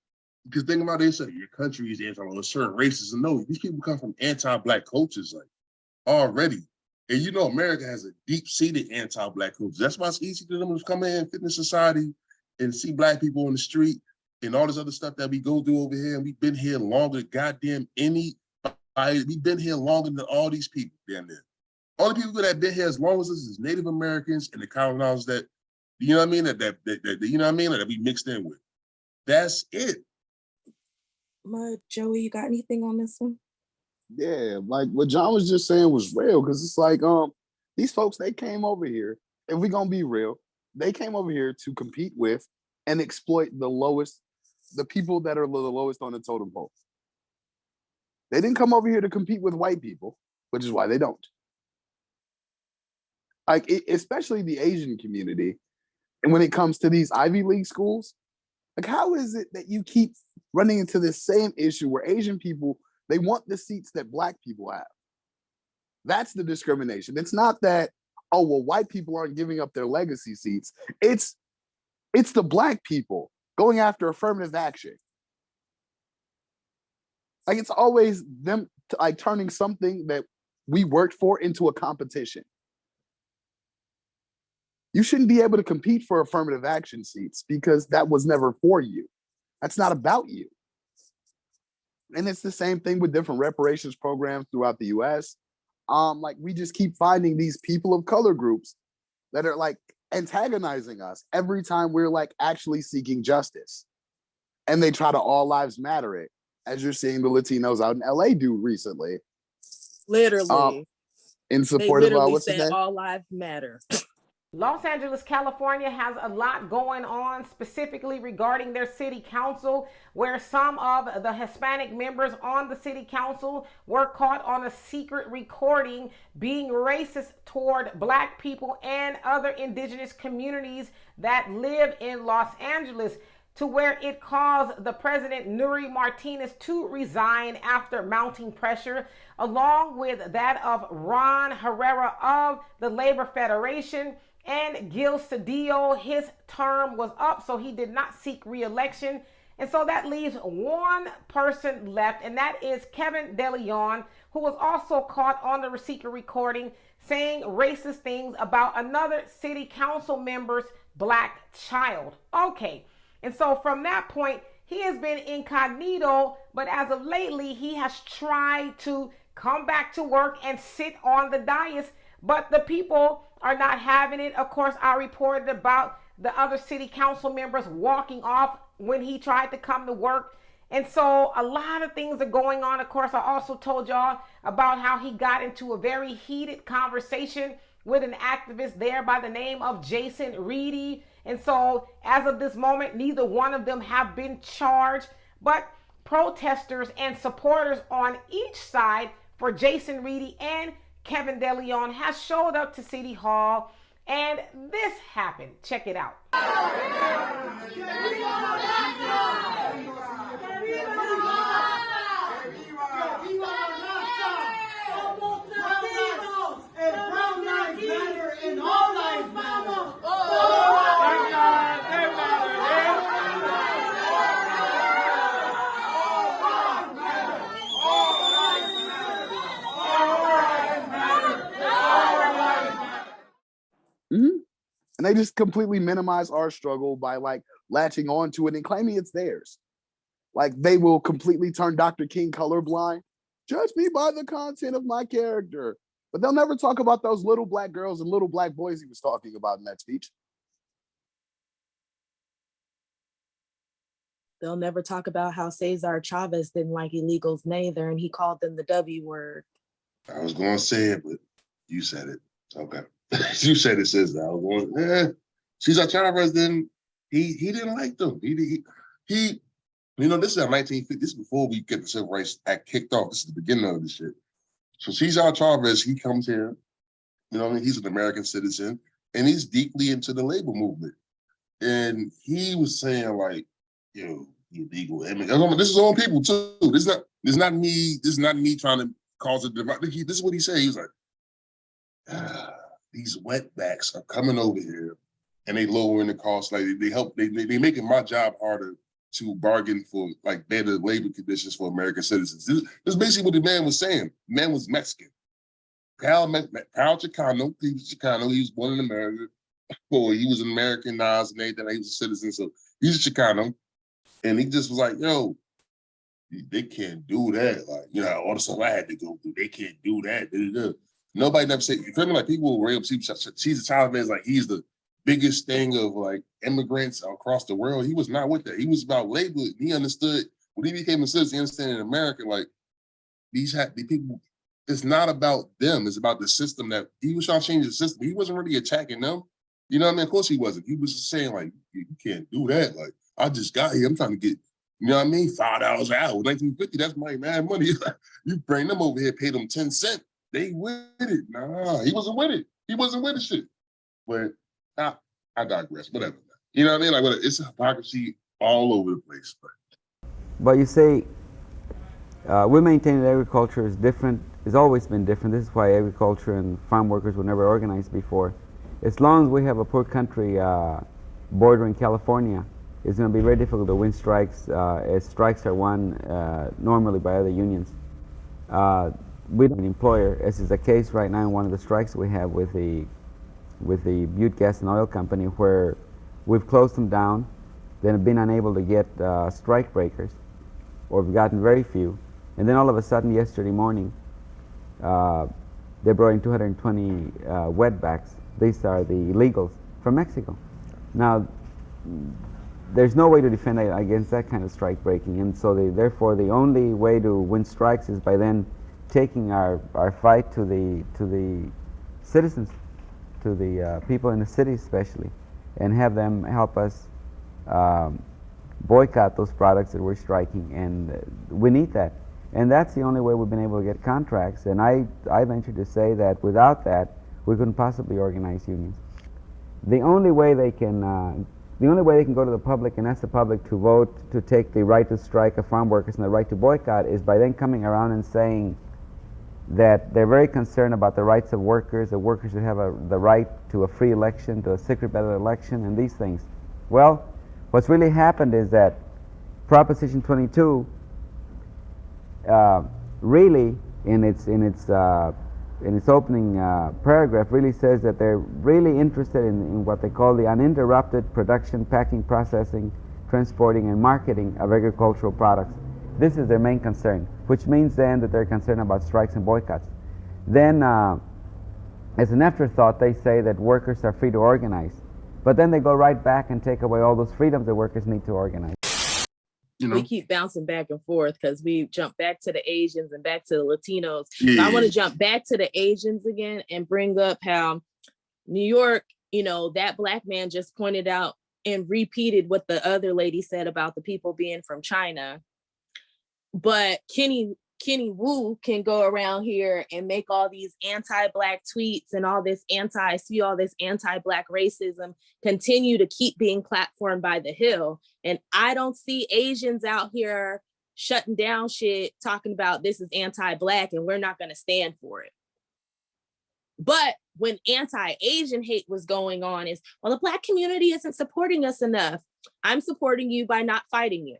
because think about it, say your country is anti or certain races. And no, these people come from anti-Black cultures, like, already. And you know, America has a deep-seated anti-Black culture. That's why it's easy for them to come in, fit in society, and see Black people on the street and all this other stuff that we go through over here. And we've been here longer than goddamn anybody. We've been here longer than all these people down there. All the people that have been here as long as us is Native Americans and the colonizers that, you know what I mean, that you know what I mean, that we mixed in with. That's it. Joey, you got anything on this one? Yeah, like what John was just saying was real, because it's like these folks, they came over here, if we're gonna be real, they came over here to compete with and exploit the people that are the lowest on the totem pole. They didn't come over here to compete with white people, which is why they don't. Like, especially the Asian community, and when it comes to these Ivy League schools, like, how is it that you keep running into this same issue where Asian people, they want the seats that Black people have? That's the discrimination. It's not that, oh, well, white people aren't giving up their legacy seats. It's the Black people going after affirmative action. Like, it's always them like turning something that we worked for into a competition. You shouldn't be able to compete for affirmative action seats because that was never for you. That's not about you. And it's the same thing with different reparations programs throughout the US. Like, we just keep finding these people of color groups that are like antagonizing us every time we're like actually seeking justice. And they try to all lives matter it, as you're seeing the Latinos out in LA do recently. Literally. In support they literally of what's his said name? all lives matter. Los Angeles, California has a lot going on, specifically regarding their city council, where some of the Hispanic members on the city council were caught on a secret recording being racist toward Black people and other indigenous communities that live in Los Angeles. to where it caused the president, Nuri Martinez, to resign after mounting pressure, along with that of Ron Herrera of the Labor Federation and Gil Cedillo. His term was up, so he did not seek re-election. And so that leaves one person left, and that is Kevin De Leon, who was also caught on the receiver recording saying racist things about another city council member's black child. Okay, and so from that point, he has been incognito, but as of lately, he has tried to come back to work and sit on the dais, but the people are not having it. Of course, I reported about the other city council members walking off when he tried to come to work. And so a lot of things are going on. Of course, I also told y'all about how he got into a very heated conversation with an activist there by the name of Jason Reedy. And so as of this moment, neither one of them have been charged, but protesters and supporters on each side for Jason Reedy and Kevin De Leon has showed up to City Hall, and this happened. Check it out. And they just completely minimize our struggle by like latching onto it and claiming it's theirs. Like they will completely turn Dr. King colorblind. Judge me by the content of my character. But they'll never talk about those little black girls and little black boys he was talking about in that speech. They'll never talk about how Cesar Chavez didn't like illegals neither, and he called them the W word. I was going to say it, but you said it. Okay. You said it, Cesar. I was going, Cesar Chavez didn't, he didn't like them. He you know, this is 1950. This is before we get the Civil Rights Act kicked off. This is the beginning of this shit. So Cesar Chavez, he comes here, you know, he's an American citizen, and he's deeply into the labor movement. And he was saying like, you illegal immigrants. This is on people too. This is not me trying to cause a divide. This is what he said. He was like, these wetbacks are coming over here and they lowering the cost. Like they making my job harder to bargain for like better labor conditions for American citizens. This is basically what the man was saying. The man was Mexican. Proud Chicano. He was Chicano. He was born in America. Or he was Americanized and everything. He was a citizen. So he's a Chicano. And he just was like, yo, they can't do that. Like, you know, all the stuff I had to go through, they can't do that. Nobody never said, you feel me? Like people were able to see Cesar Chavez like he's the biggest thing of like immigrants across the world. He was not with that. He was about labor. He understood when he became a citizen, he understood in America, like these people, it's not about them. It's about the system that he was trying to change the system. He wasn't really attacking them. You know what I mean? Of course he wasn't. He was just saying like, you can't do that. Like, I just got here. I'm trying to get, you know what I mean? $5 an hour, 1950, that's my mad money. You bring them over here, pay them 10 cents. They with it. Nah, he wasn't with it. He wasn't with the shit. But I digress, whatever. You know what I mean? Like, it's hypocrisy all over the place. But you say, we maintain that agriculture is different. It's always been different. This is why agriculture and farm workers were never organized before. As long as we have a poor country bordering California, it's going to be very difficult to win strikes, as strikes are won normally by other unions. We don't have an employer, as is the case right now in one of the strikes we have with the Butte Gas and Oil Company, where we've closed them down, then have been unable to get strike breakers, or we've gotten very few. And then all of a sudden yesterday morning, they brought in 220 wetbacks. These are the illegals from Mexico. Now, there's no way to defend against that kind of strike breaking, and so therefore the only way to win strikes is by then taking our fight to the citizens, to the people in the city especially, and have them help us boycott those products that we're striking, and we need that. And that's the only way we've been able to get contracts, and I venture to say that without that, we couldn't possibly organize unions. The only way they can the only way they can go to the public and ask the public to vote to take the right to strike of farm workers and the right to boycott is by then coming around and saying that they're very concerned about the rights of workers. The workers should have the right to a free election, to a secret ballot election, and these things. Well, what's really happened is that Proposition 22 really, in its opening paragraph, really says that they're really interested in what they call the uninterrupted production, packing, processing, transporting, and marketing of agricultural products. This is their main concern, which means then that they're concerned about strikes and boycotts. Then, as an afterthought, they say that workers are free to organize. But then they go right back and take away all those freedoms that workers need to organize. We keep bouncing back and forth because we jump back to the Asians and back to the Latinos. Yeah. So I want to jump back to the Asians again and bring up how New York, that black man just pointed out and repeated what the other lady said about the people being from China. But Kenny Wu can go around here and make all these anti-black tweets and all this anti-black racism continue to keep being platformed by the Hill. And I don't see Asians out here shutting down shit, talking about this is anti-black and we're not going to stand for it. But when anti-Asian hate was going on is, well, the black community isn't supporting us enough. I'm supporting you by not fighting you.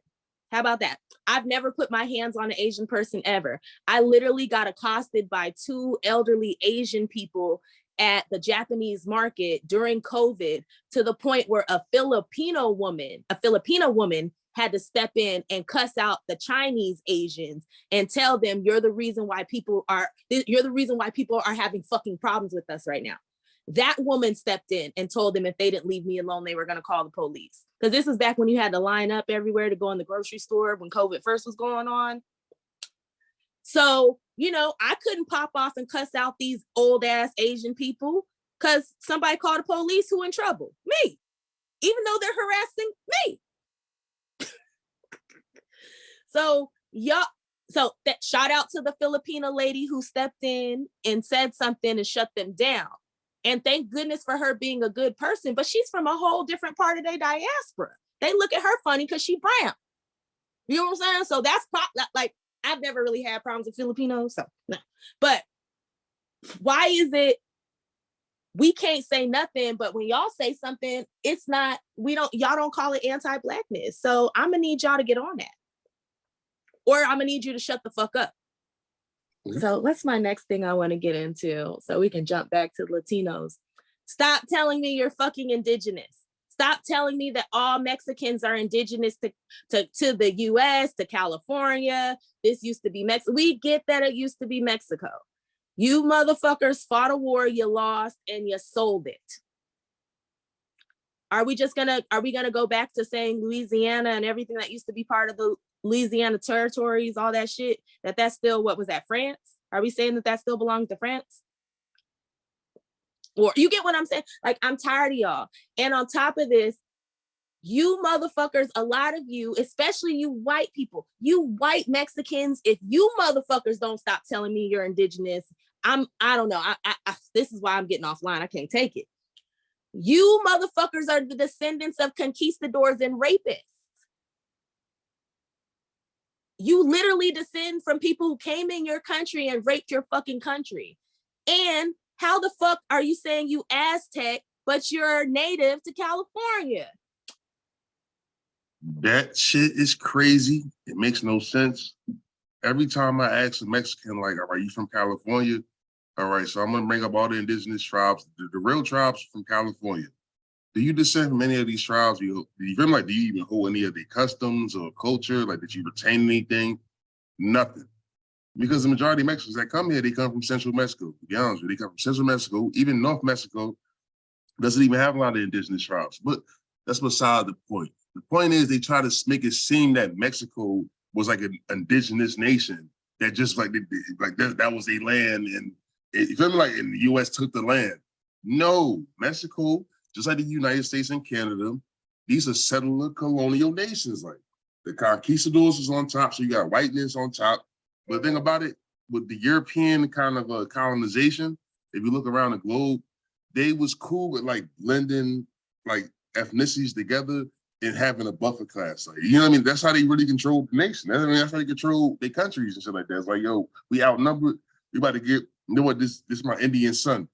How about that? I've never put my hands on an Asian person ever. I literally got accosted by 2 elderly Asian people at the Japanese market during COVID, to the point where a Filipino woman had to step in and cuss out the Chinese Asians and tell them, you're the reason why people are having fucking problems with us right now. That woman stepped in and told them if they didn't leave me alone, they were going to call the police. Because this is back when you had to line up everywhere to go in the grocery store when COVID first was going on. So, I couldn't pop off and cuss out these old ass Asian people because somebody called the police. Who in trouble? Me. Even though they're harassing me. So that shout out to the Filipino lady who stepped in and said something and shut them down. And thank goodness for her being a good person, but she's from a whole different part of their diaspora. They look at her funny because she brown. You know what I'm saying? So that's like, I've never really had problems with Filipinos, so no. But why is it we can't say nothing, but when y'all say something, it's not, y'all don't call it anti-blackness. So I'm gonna need y'all to get on that. Or I'm gonna need you to shut the fuck up. So what's my next thing I want to get into so we can jump back to Latinos? Stop telling me you're fucking indigenous. Stop telling me that all Mexicans are indigenous to the US, to California. This used to be Mexico. We get that it used to be Mexico. You motherfuckers fought a war, you lost, and you sold it. Are we gonna go back to saying Louisiana and everything that used to be part of the Louisiana territories, all that shit, that's still, what was that, France? Are we saying that still belongs to France? Or you get what I'm saying? Like, I'm tired of y'all. And on top of this, you motherfuckers, a lot of you, especially you white people, you white Mexicans, if you motherfuckers don't stop telling me you're indigenous, I don't know. This is why I'm getting offline. I can't take it. You motherfuckers are the descendants of conquistadors and rapists. You literally descend from people who came in your country and raped your fucking country. And how the fuck are you saying you Aztec, but you're native to California? That shit is crazy. It makes no sense. Every time I ask a Mexican, like, are you from California? All right, so I'm gonna bring up all the indigenous tribes, the real tribes from California. Do you descend from any of these tribes? Do you even hold any of their customs or culture? Like, did you retain anything? Nothing. Because the majority of Mexicans that come here, they come from Central Mexico. To be honest with you, they come from Central Mexico. Even North Mexico doesn't even have a lot of indigenous tribes. But that's beside the point. The point is they try to make it seem that Mexico was like an indigenous nation that just that was their land, and it felt like in the U.S. took the land. No, Mexico, just like the United States and Canada, these are settler colonial nations. Like, the conquistadors was on top, so you got whiteness on top. But the thing about it, with the European kind of colonization, if you look around the globe, they was cool with like blending like ethnicities together and having a buffer class. Like, you know what I mean? That's how they really control the nation. That's how they control their countries and shit like that. It's like, yo, we outnumbered. We about to get, you know what, this is my Indian son.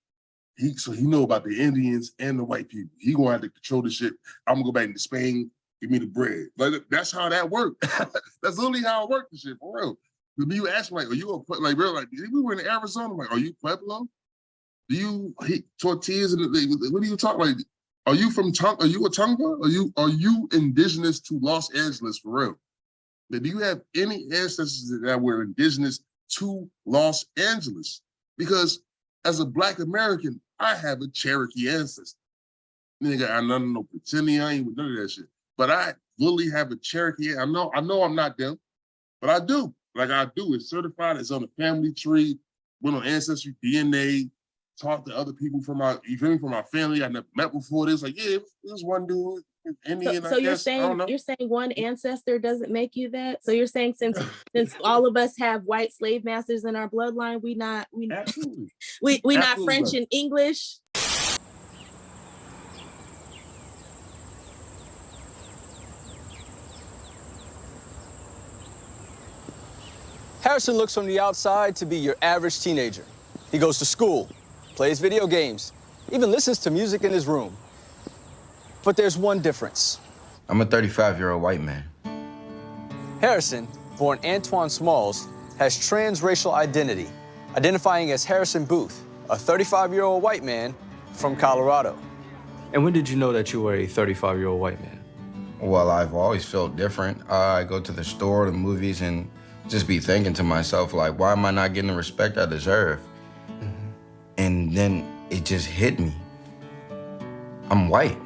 He know about the Indians and the white people. He gonna have to control the shit. I'm gonna go back into Spain, give me the bread. Like, that's how that worked. That's literally how it worked, the shit, for real. When you ask me, like, are you a, like, real, like, we were in Arizona, like, are you Pueblo? Do you eat tortillas? And what do you talk like? Are you from Tonga? Are you a Tonga? Are you indigenous to Los Angeles, for real? Do you have any ancestors that were indigenous to Los Angeles? Because as a Black American, I have a Cherokee ancestor. Nigga, I don't know pretending I ain't with none of that shit. But I literally have a Cherokee. I know I'm not them, but I do. Like, I do. It's certified. It's on the family tree. Went on Ancestry, DNA. Talked to other people from my family I never met before. This, like, yeah, there's one dude, Indian. So you're saying one ancestor doesn't make you that? So you're saying since all of us have white slave masters in our bloodline, we not French and English? Harrison looks from the outside to be your average teenager. He goes to school, plays video games, even listens to music in his room. But there's one difference. I'm a 35-year-old white man. Harrison, born Antoine Smalls, has transracial identity, identifying as Harrison Booth, a 35-year-old white man from Colorado. And when did you know that you were a 35-year-old white man? Well, I've always felt different. I go to the store, the movies, and just be thinking to myself, like, why am I not getting the respect I deserve? And then it just hit me. I'm white.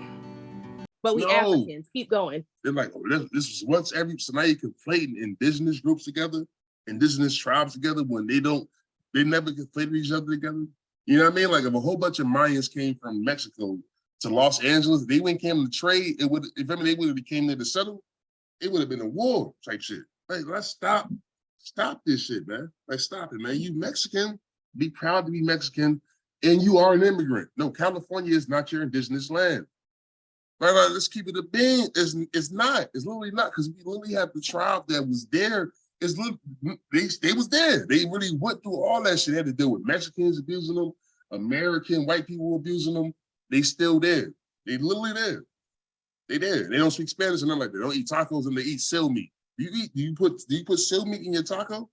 But we Africans, keep going. They're like, oh, this was once every, so now you're conflating indigenous groups together, indigenous tribes together when they never conflated each other together. You know what I mean? Like, if a whole bunch of Mayans came from Mexico to Los Angeles, they wouldn't came to trade, they would have came there to settle, it would have been a war type shit. Like, let's stop this shit, man. Like, stop it, man. You Mexican, be proud to be Mexican, and you are an immigrant. No, California is not your indigenous land. Right, let's keep it a bean. It's not. It's literally not, because we literally have the tribe that was there. They was there. They really went through all that shit. They had to deal with Mexicans abusing them, American white people abusing them. They still there. They literally there. They there. They don't speak Spanish and nothing like that. They don't eat tacos and they eat seal meat. Do you put seal meat in your taco?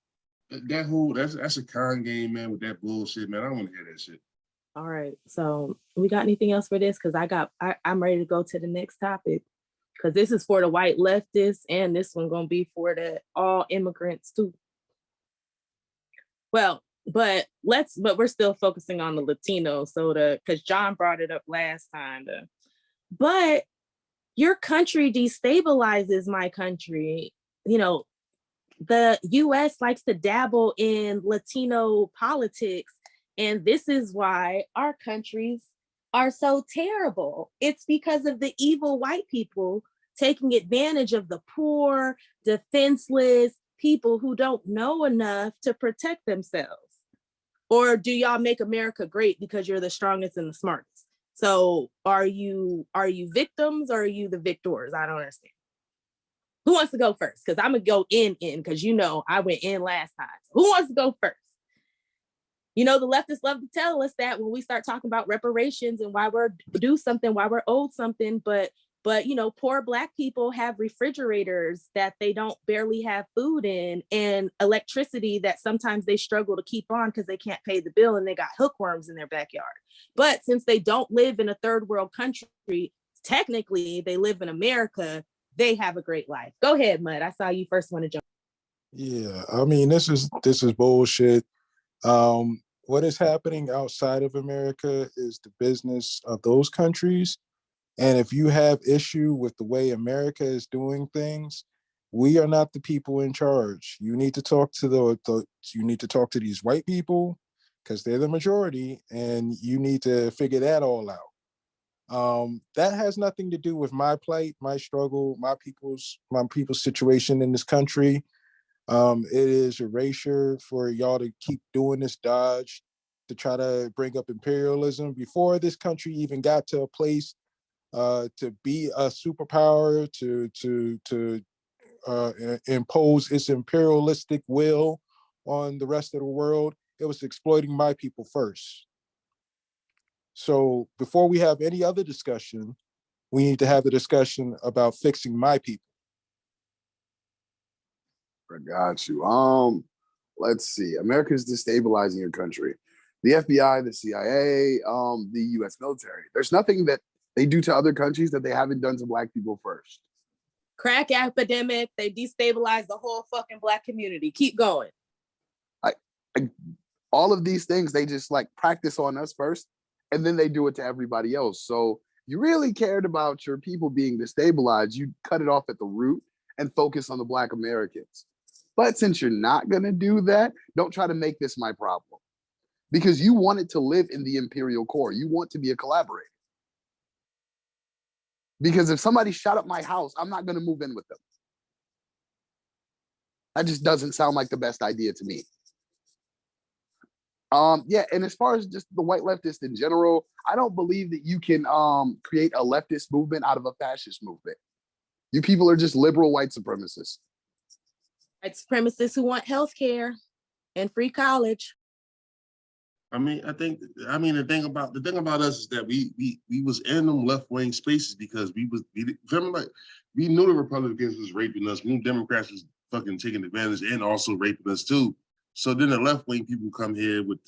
That's a con game, man, with that bullshit, man. I don't want to hear that shit. All right. So we got anything else for this? Because I'm ready to go to the next topic. Because this is for the white leftists, and this one gonna be for the all immigrants too. Well, but we're still focusing on the Latinos. So because John brought it up last time. But your country destabilizes my country. You know, the US likes to dabble in Latino politics. And this is why our countries are so terrible. It's because of the evil white people taking advantage of the poor, defenseless people who don't know enough to protect themselves. Or do y'all make America great because you're the strongest and the smartest? So are you victims or are you the victors? I don't understand. Who wants to go first? Because I'm gonna go in because I went in last time. So who wants to go first? You know, the leftists love to tell us that when we start talking about reparations and why we're due something, why we're owed something, but poor Black people have refrigerators that they don't barely have food in, and electricity that sometimes they struggle to keep on because they can't pay the bill and they got hookworms in their backyard. But since they don't live in a third world country, technically they live in America, they have a great life. Go ahead, Mud. I saw you first want to jump. Yeah, I mean, this is bullshit. What is happening outside of America is the business of those countries. And if you have issue with the way America is doing things, we are not the people in charge. You need to talk to these white people because they're the majority, and you need to figure that all out. That has nothing to do with my plight, my struggle, my people's situation in this country. It is erasure for y'all to keep doing this dodge to try to bring up imperialism. Before this country even got to a place to be a superpower, to impose its imperialistic will on the rest of the world. It was exploiting my people first. So before we have any other discussion, we need to have the discussion about fixing my people. I got you. Let's see. America is destabilizing your country. The FBI, the CIA, the US military. There's nothing that they do to other countries that they haven't done to Black people first. Crack epidemic, they destabilized the whole fucking Black community. Keep going. All of these things, they just like practice on us first, and then they do it to everybody else. So you really cared about your people being destabilized, you cut it off at the root and focus on the Black Americans. But since you're not gonna do that, don't try to make this my problem. Because you wanted to live in the imperial core. You want to be a collaborator. Because if somebody shot up my house, I'm not gonna move in with them. That just doesn't sound like the best idea to me. Yeah, and as far as just the white leftist in general, I don't believe that you can create a leftist movement out of a fascist movement. You people are just liberal white supremacists. White supremacists who want health care and free college. The thing about us is that we was in them left wing spaces because we knew the Republicans was raping us, we knew Democrats was fucking taking advantage and also raping us too. So then the left wing people come here with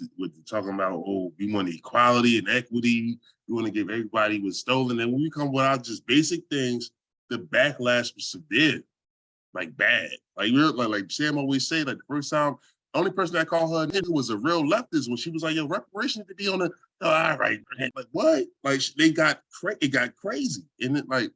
talking about, oh, we want equality and equity, we want to give everybody what's stolen, and when we come without just basic things, the backlash was severe, like bad. Like Sam always say, like the first time. Only person that called her a nigga was a real leftist when she was like, yo, reparations to be on the, all right. Like, what? Like, it got crazy. And it, like,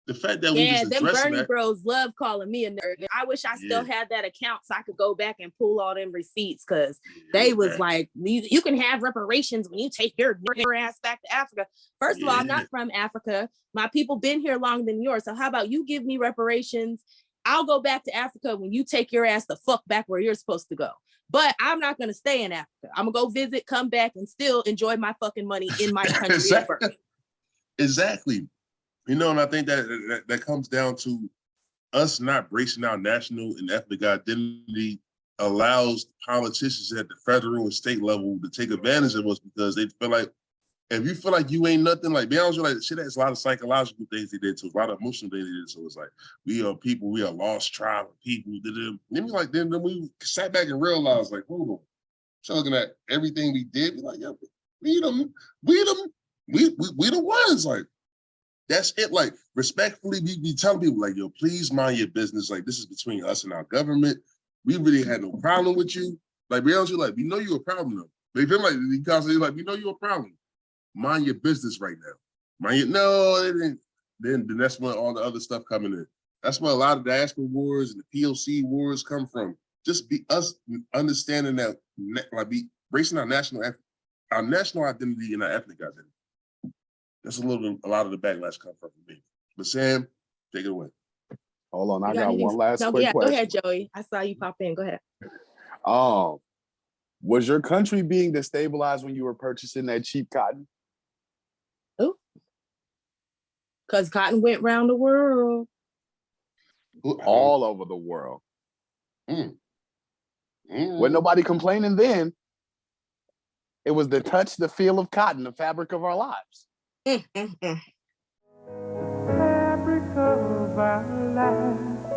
the fact that we just them Bernie that, bros love calling me a nerd. I wish I still had that account so I could go back and pull all them receipts, because they was like, you can have reparations when you take your ass back to Africa. First of all, I'm not from Africa. My people been here longer than yours. So how about you give me reparations? I'll go back to Africa when you take your ass the fuck back where you're supposed to go. But I'm not going to stay in Africa. I'm going to go visit, come back, and still enjoy my fucking money in my country. Exactly. You know, and I think that comes down to us not bracing our national and ethnic identity allows politicians at the federal and state level to take advantage of us, because they feel like, if you feel like you ain't nothing, like, be honest with you, like, shit, that's a lot of psychological things they did to us, a lot of emotional things they did. So it's like, we are people, we are lost tribe of people. Then we sat back and realized, like, hold on. So looking at everything we did, we like, yeah, we the ones. Like, that's it. Like, respectfully, we be telling people, like, yo, please mind your business. Like, this is between us and our government. We really had no problem with you. Like, be honest with you, like, we know you're a problem though. They feel like, we constantly like, we know you're a problem. Mind your business right now. Then that's when all the other stuff coming in. That's where a lot of the diaspora wars and the POC wars come from. Just be us understanding that, like, be bracing our national identity and our ethnic identity. That's a lot of the backlash come from me. But Sam, take it away. Hold on, I got one last quick question. Go ahead, Joey. I saw you pop in. Go ahead. Was your country being destabilized when you were purchasing that cheap cotton? Because cotton went around the world. All over the world. When nobody complaining then, it was the touch, the feel of cotton, the fabric of our lives. Fabric of our lives.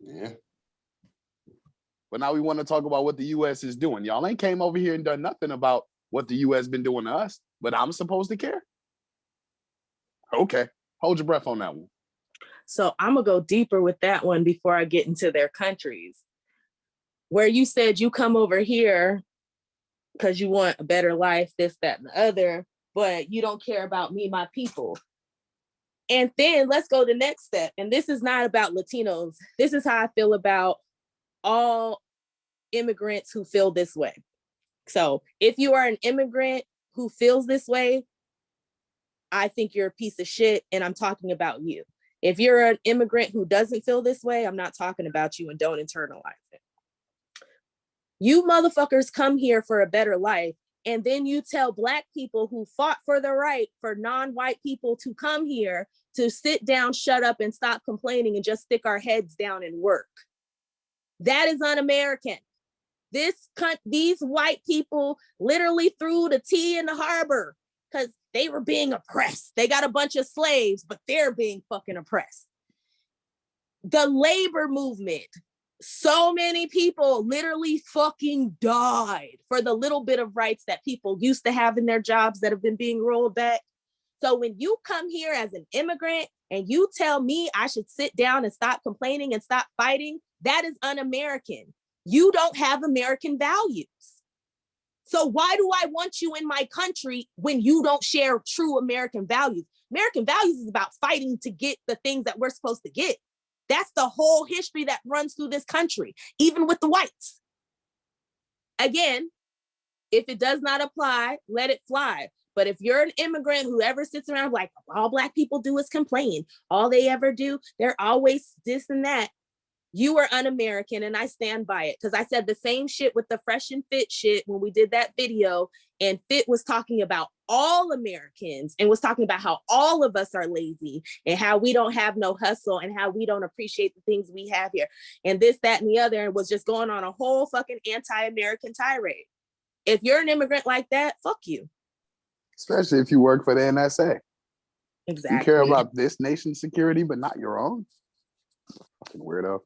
Yeah. But now we want to talk about what the U.S. is doing. Y'all ain't came over here and done nothing about what the U.S. been doing to us, but I'm supposed to care? Okay, hold your breath on that one. So I'm gonna go deeper with that one before I get into their countries. Where you said you come over here because you want a better life, this, that, and the other, but you don't care about me, my people. And then let's go to the next step. And this is not about Latinos. This is how I feel about all immigrants who feel this way. So if you are an immigrant who feels this way, I think you're a piece of shit, and I'm talking about you. If you're an immigrant who doesn't feel this way, I'm not talking about you, and don't internalize it. You motherfuckers come here for a better life, And then you tell Black people who fought for the right for non-white people to come here to sit down, shut up, and stop complaining and just stick our heads down and work. That is un-American. These white people literally threw the tea in the harbor because they were being oppressed. They got a bunch of slaves, but they're being fucking oppressed. The labor movement, so many people literally fucking died for the little bit of rights that people used to have in their jobs that have been being rolled back. So when you come here as an immigrant and you tell me I should sit down and stop complaining and stop fighting, that is un-American. You don't have American values. So why do I want you in my country when you don't share true American values? American values is about fighting to get the things that we're supposed to get. That's the whole history that runs through this country, even with the whites. Again, if it does not apply, let it fly. But if you're an immigrant who ever sits around like, all Black people do is complain, all they ever do, they're always this and that, you are un-American, and I stand by it. Because I said the same shit with the Fresh and Fit shit when we did that video, and Fit was talking about all Americans and was talking about how all of us are lazy and how we don't have no hustle and how we don't appreciate the things we have here and this, that, and the other, and was just going on a whole fucking anti-American tirade. If you're an immigrant like that, fuck you. Especially if you work for the NSA. Exactly. You care about this nation's security, but not your own. Fucking weirdo.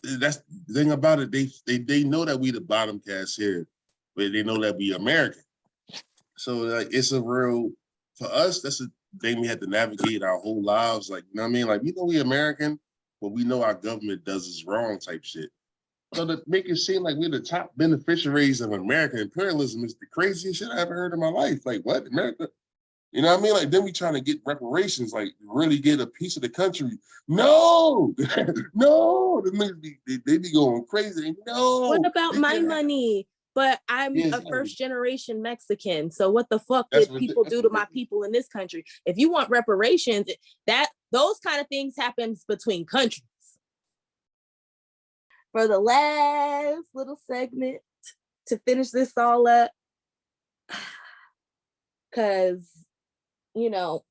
That's the thing about it. They know that we the bottom cast here, but they know that we American. So like it's a real, for us, that's a thing we had to navigate our whole lives. Like, you know what I mean? Like, we know we American, but we know our government does us wrong type shit. So to make it seem like we're the top beneficiaries of American imperialism is the craziest shit I ever heard in my life. Like, what? America? You know what I mean? Like, then we trying to get reparations, like really get a piece of the country. No, no, they be going crazy. No. What about my money? But I'm a first-generation Mexican. So what the fuck did people do to my people in this country? If you want reparations, those kind of things happens between countries. For the last little segment to finish this all up, because you know,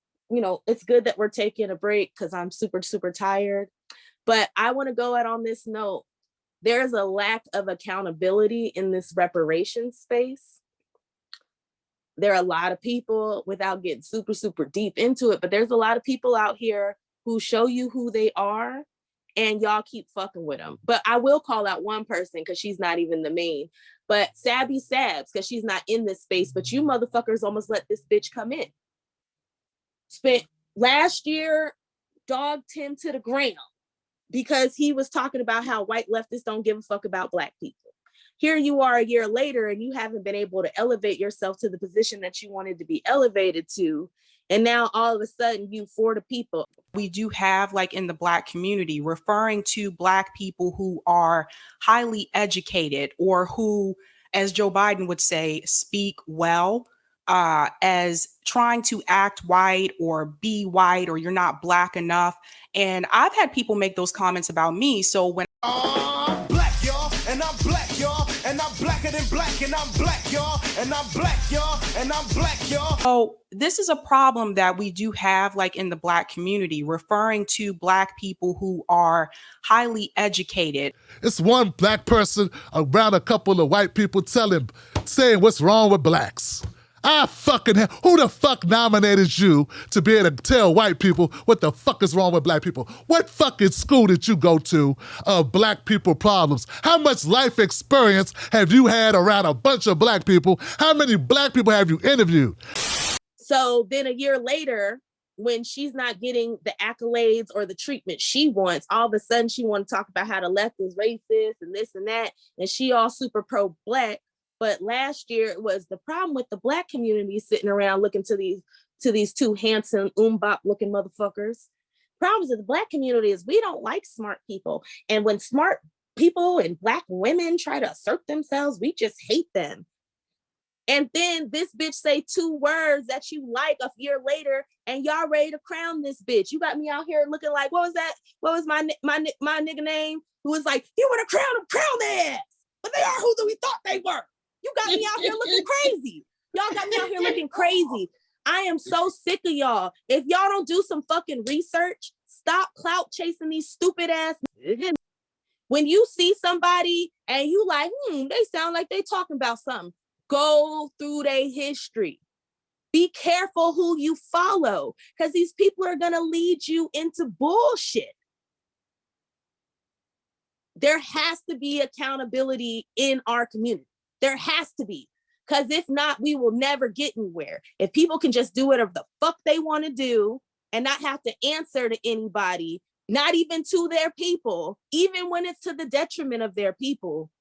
it's good that we're taking a break because I'm super, super tired. But I want to go out on this note. There's a lack of accountability in this reparations space. There are a lot of people, without getting super, super deep into it, but there's a lot of people out here who show you who they are and y'all keep fucking with them. But I will call out one person because she's not even the main, but Sabby Sabs, because she's not in this space, but you motherfuckers almost let this bitch come in. Spent last year, dogged him to the ground because he was talking about how white leftists don't give a fuck about Black people. Here you are a year later and you haven't been able to elevate yourself to the position that you wanted to be elevated to. And now all of a sudden you for the people. We do have, like in the Black community, referring to Black people who are highly educated or who, as Joe Biden would say, speak well, as trying to act white or be white, or you're not Black enough. And I've had people make those comments about me. So when I'm Black, y'all, and I'm Black, y'all, and I'm blacker than Black, and I'm Black, y'all, and I'm Black, y'all, and I'm Black, y'all. So this is a problem that we do have, like in the Black community, referring to Black people who are highly educated. It's one Black person around a couple of white people saying what's wrong with Blacks. Who the fuck nominated you to be able to tell white people what the fuck is wrong with Black people? What fucking school did you go to of Black people problems? How much life experience have you had around a bunch of Black people? How many Black people have you interviewed? So then a year later, when she's not getting the accolades or the treatment she wants, all of a sudden she want to talk about how the left is racist and this and that, and she all super pro-Black. But last year it was the problem with the Black community sitting around looking to these two handsome bop looking motherfuckers. Problems with the Black community is we don't like smart people. And when smart people and Black women try to assert themselves, we just hate them. And then this bitch say two words that you like a year later and y'all ready to crown this bitch. You got me out here looking like, what was that? What was my nigga name? Who was like, you want to crown them, crown their ass. But they are who we thought they were. You got me out here looking crazy. Y'all got me out here looking crazy. I am so sick of y'all. If y'all don't do some fucking research, stop clout chasing these stupid ass. When you see somebody and you like, they sound like they talking about something, go through their history. Be careful who you follow, because these people are gonna lead you into bullshit. There has to be accountability in our community. There has to be. Because if not, we will never get anywhere. If people can just do whatever the fuck they want to do and not have to answer to anybody, not even to their people, even when it's to the detriment of their people,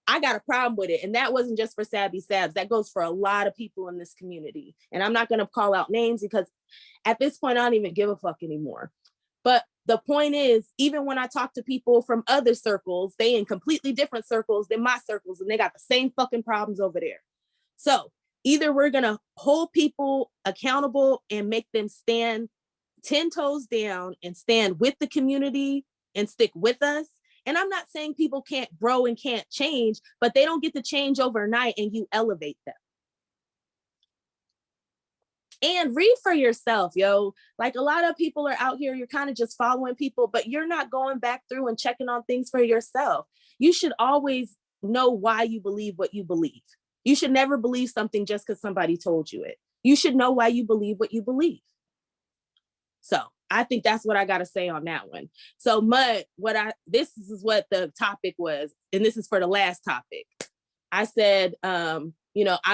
I got a problem with it. And that wasn't just for Sabby Sabs. That goes for a lot of people in this community. And I'm not going to call out names because at this point, I don't even give a fuck anymore. But the point is, even when I talk to people from other circles, they in completely different circles than my circles, and they got the same fucking problems over there. So either we're going to hold people accountable and make them stand 10 toes down and stand with the community and stick with us. And I'm not saying people can't grow and can't change, but they don't get to change overnight and you elevate them. And read for yourself, yo. Like, a lot of people are out here, you're kind of just following people, but you're not going back through and checking on things for yourself. You should always know why you believe what you believe. You should never believe something just because somebody told you it. You should know why you believe what you believe. So I think that's what I got to say on that one. So Mud, this is what the topic was, and this is for the last topic. I said, I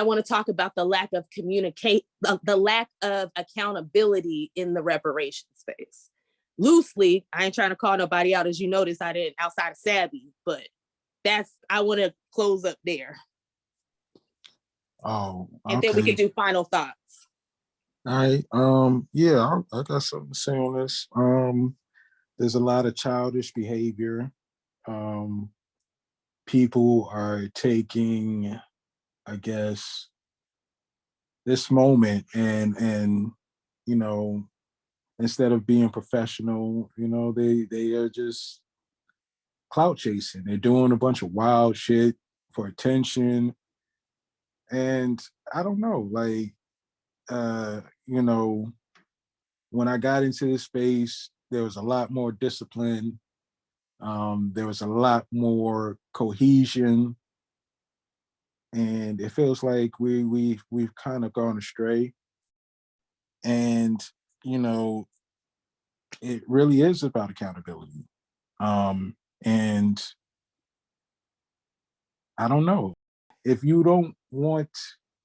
want to talk about the lack of the lack of accountability in the reparations space. Loosely, I ain't trying to call nobody out, as you notice, I didn't outside of Sabby, but I want to close up there. Oh, okay. And then we can do final thoughts. All right. Yeah, I got something to say on this. There's a lot of childish behavior. People are taking, I guess, this moment and instead of being professional, they are just clout chasing. They're doing a bunch of wild shit for attention. And I don't know, like, when I got into this space, there was a lot more discipline. There was a lot more cohesion. And it feels like we've kind of gone astray. And, it really is about accountability. And I don't know. If you don't want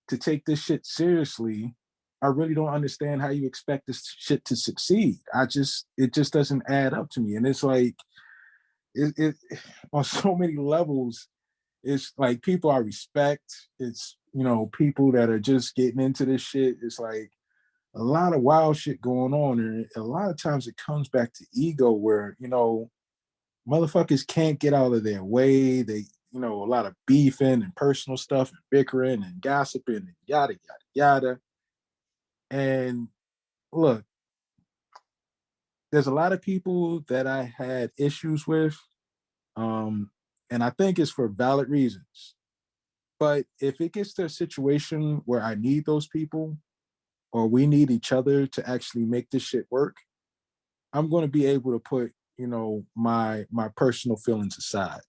to take this shit seriously, I really don't understand how you expect this shit to succeed. It just doesn't add up to me. And it's like, it on so many levels, it's like people I respect. It's, people that are just getting into this shit. It's like a lot of wild shit going on. And a lot of times it comes back to ego where, motherfuckers can't get out of their way. They, a lot of beefing and personal stuff and bickering and gossiping and yada, yada, yada. And look, there's a lot of people that I had issues with, and I think it's for valid reasons. But if it gets to a situation where I need those people or we need each other to actually make this shit work, I'm going to be able to put, my personal feelings aside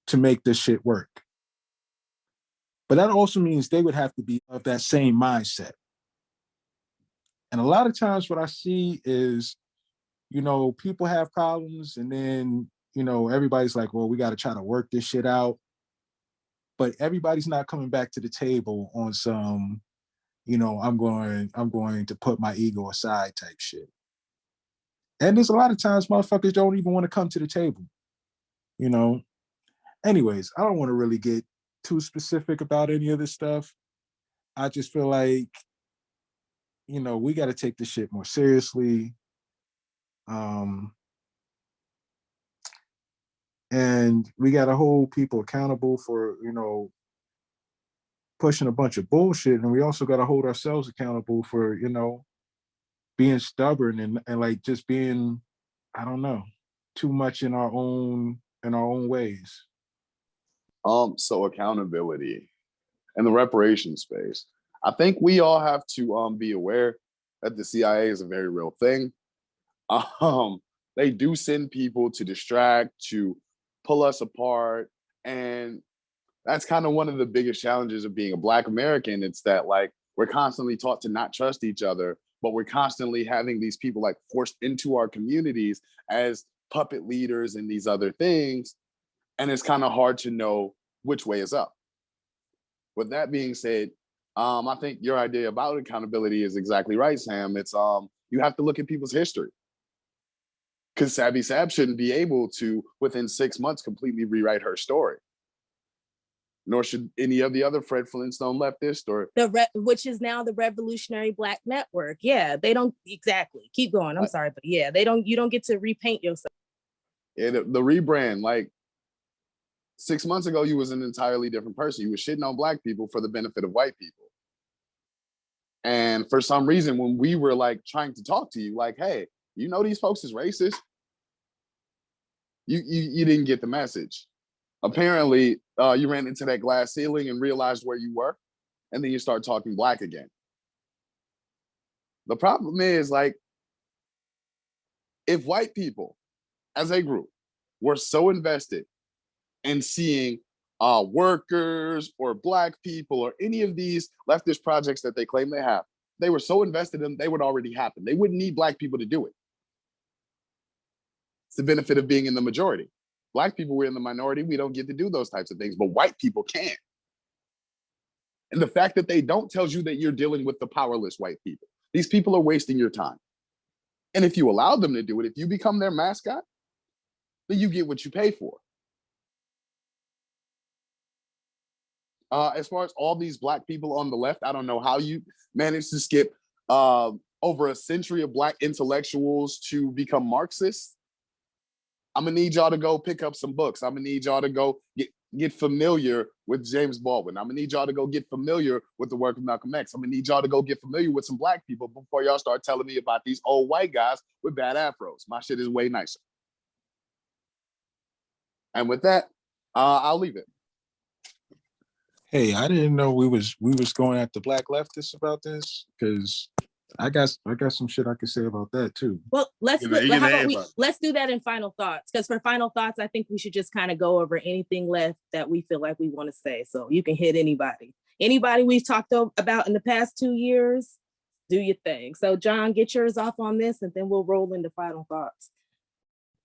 to make this shit work. But that also means they would have to be of that same mindset. And a lot of times what I see is, people have problems and then, everybody's like, well, we got to try to work this shit out. But everybody's not coming back to the table on some, I'm going to put my ego aside type shit. And there's a lot of times motherfuckers don't even want to come to the table, Anyways, I don't want to really get too specific about any of this stuff. I just feel like, we got to take this shit more seriously. And we got to hold people accountable for, pushing a bunch of bullshit. And we also got to hold ourselves accountable for, being stubborn and like just being, I don't know, too much in our own ways. So accountability. in the reparations space. I think we all have to be aware that the CIA is a very real thing. They do send people to distract, to pull us apart. And that's kind of one of the biggest challenges of being a Black American. It's that like, we're constantly taught to not trust each other, but we're constantly having these people like forced into our communities as puppet leaders and these other things. And it's kind of hard to know which way is up. With that being said, I think your idea about accountability is exactly right, Sam. It's you have to look at people's history. Because Savvy Sab shouldn't be able to, within 6 months, completely rewrite her story. Nor should any of the other Fred Flintstone leftists or which is now the Revolutionary Black Network. Yeah, they don't exactly keep going. I'm sorry, but yeah, you don't get to repaint yourself. Yeah, the rebrand, like 6 months ago, you was an entirely different person. You was shitting on Black people for the benefit of white people. And for some reason, when we were like trying to talk to you, like, hey, you know these folks is racist, you didn't get the message. Apparently, you ran into that glass ceiling and realized where you were, and then you start talking Black again. The problem is, like, if white people as a group were so invested in seeing workers or Black people or any of these leftist projects that they claim they have, they were so invested in them, they would already happen. They wouldn't need Black people to do it. It's the benefit of being in the majority. Black people, we're in the minority, we don't get to do those types of things, but white people can. And the fact that they don't tells you that you're dealing with the powerless white people. These people are wasting your time. And if you allow them to do it, if you become their mascot, then you get what you pay for. As far as all these Black people on the left, I don't know how you managed to skip over a century of Black intellectuals to become Marxists. I'm gonna need y'all to go pick up some books. I'm gonna need y'all to go get familiar with James Baldwin. I'm gonna need y'all to go get familiar with the work of Malcolm X. I'm gonna need y'all to go get familiar with some Black people before y'all start telling me about these old white guys with bad afros. My shit is way nicer. And with that, I'll leave it. Hey, I didn't know we was going at the Black leftists about this, because I got some shit I could say about that too. Well, let's do that in final thoughts, because for final thoughts, I think we should just kind of go over anything left that we feel like we want to say. So you can hit anybody we've talked about in the past 2 years. Do your thing. So John, get yours off on this, and then we'll roll into final thoughts.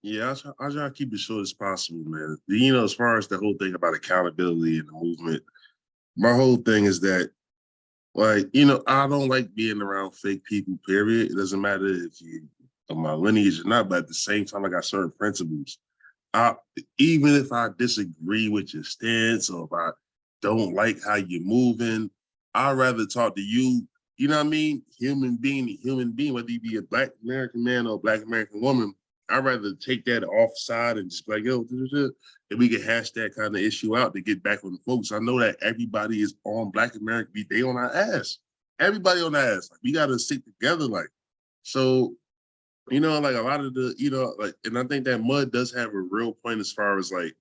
Yeah, I'll try to keep it short as possible, man. You know, as far as the whole thing about accountability and the movement, my whole thing is that, like, you know, I don't like being around fake people, period. It doesn't matter if you are my lineage or not, but at the same time, I got certain principles. Even if I disagree with your stance or if I don't like how you're moving, I'd rather talk to you, you know what I mean? Human being to human being, whether you be a Black American man or a Black American woman, I'd rather take that offside and just be like, yo, and we can hash that kind of issue out to get back on the folks. I know that everybody is on Black America, they on our ass. Everybody on our ass. Like, we got to stick together. Like, so, you know, like a lot of the, you know, like, and I think that Mud does have a real point as far as like,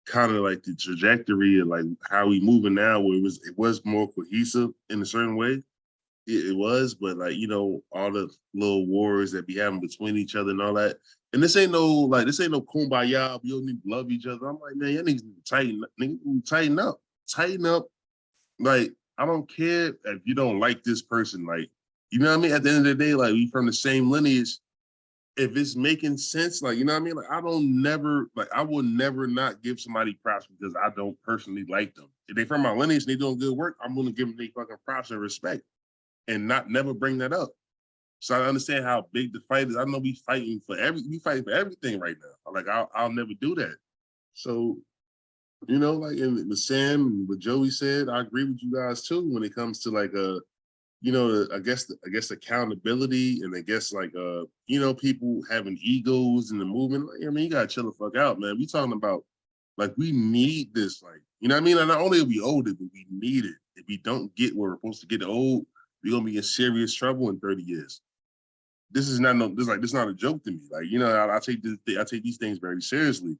kind of like the trajectory of like how we moving now, where it was more cohesive in a certain way. It was, but like, you know, all the little wars that be having between each other and all that. And this ain't no kumbaya, we don't need to love each other. I'm like, man, y'all niggas need to tighten up. Tighten up. Like, I don't care if you don't like this person. Like, you know what I mean? At the end of the day, like, we from the same lineage. If it's making sense, like, you know what I mean? Like, I will never not give somebody props because I don't personally like them. If they from my lineage and they doing good work, I'm gonna give them their fucking props and respect and never bring that up. So I understand how big the fight is. I know we fighting for everything right now. Like, I'll never do that. So, you know, like with Sam and what Joey said, I agree with you guys too when it comes to like you know, I guess accountability, and I guess like you know, people having egos in the movement. Like, I mean, you gotta chill the fuck out, man. We talking about like, we need this, like, you know what I mean? And not only are we older, but we need it. If we don't get where we're supposed to get old, we're gonna be in serious trouble in 30 years. This is not a joke to me. Like, you know, I take these things very seriously.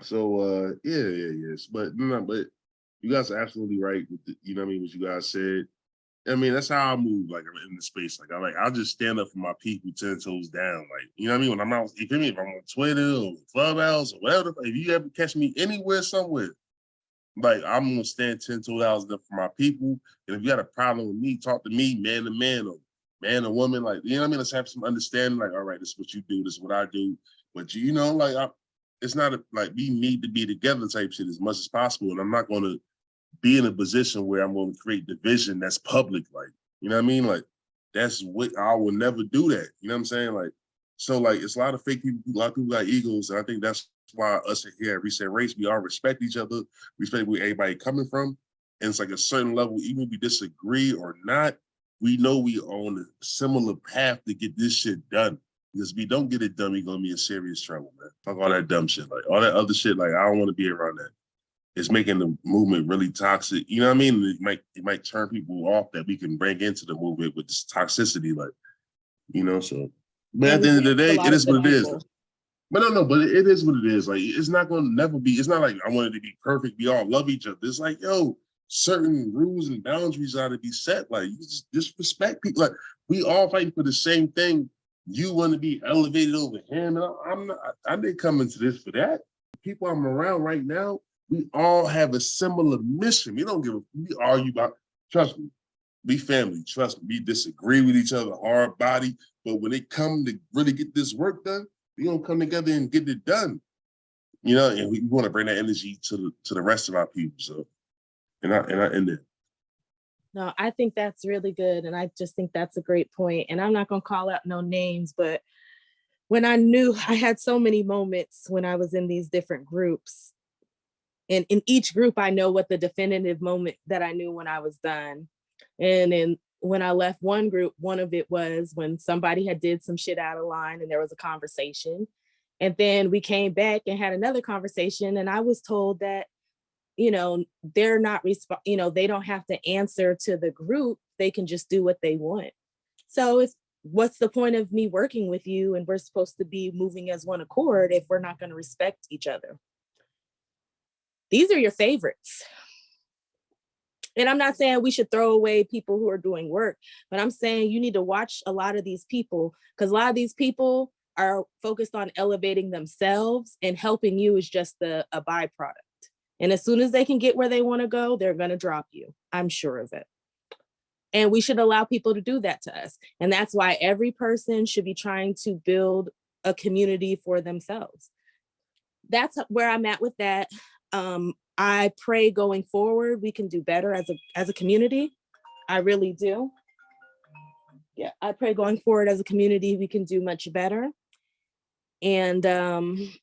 So yes, but you guys are absolutely right with the, you know what I mean, what you guys said. I mean, that's how I move, like, in the space. Like, I'll just stand up for my people 10 toes down. Like, you know what I mean? When I'm out, if I'm on Twitter or Clubhouse or whatever, if you ever catch me anywhere, somewhere, like, I'm gonna stand 10 toes down for my people. And if you got a problem with me, talk to me, man to man or man or woman. Like, you know what I mean? Let's have some understanding. Like, all right, this is what you do, this is what I do. But you know, like, it's not like we need to be together type shit as much as possible. And I'm not gonna be in a position where I'm going to create division that's public, like, you know what I mean? Like, that's what I will never do that. You know what I'm saying? Like, so like, it's a lot of fake people, a lot of people got egos. And I think that's why us here at Reset Race, we all respect each other, respect where everybody coming from. And it's like a certain level, even if we disagree or not, we know we on a similar path to get this shit done. Because if we don't get it done, we're going to be in serious trouble, man. Fuck all that dumb shit. Like, all that other shit, like, I don't want to be around that. It's making the movement really toxic. You know what I mean? It might turn people off that we can bring into the movement with this toxicity, like, you know, so. But at the end of the day, it is what it is. But but it is what it is. Like, it's not going to never be, it's not like I want it to be perfect. We all love each other. It's like, yo, certain rules and boundaries ought to be set. Like, you just respect people. Like, we all fighting for the same thing. You want to be elevated over him. And I'm not, I didn't come into this for that. People I'm around right now, we all have a similar mission. We argue about, trust me, we family, trust me, we disagree with each other, hard body, but when it come to really get this work done, we gonna come together and get it done. You know, and we want to bring that energy to the rest of our people. So, and I end it. No, I think that's really good. And I just think that's a great point. And I'm not gonna call out no names, but when I knew, I had so many moments when I was in these different groups. And in each group, I know what the definitive moment that I knew when I was done. And then when I left one group, one of it was when somebody had did some shit out of line and there was a conversation. And then we came back and had another conversation. And I was told that, you know, they're not, you know, they don't have to answer to the group. They can just do what they want. So what's the point of me working with you? And we're supposed to be moving as one accord if we're not going to respect each other. These are your favorites. And I'm not saying we should throw away people who are doing work, but I'm saying you need to watch a lot of these people, because a lot of these people are focused on elevating themselves, and helping you is just a byproduct. And as soon as they can get where they want to go, they're going to drop you. I'm sure of it. And we should allow people to do that to us. And that's why every person should be trying to build a community for themselves. That's where I'm at with that. I pray going forward we can do better as a community. I really do. Yeah, I pray going forward as a community we can do much better. And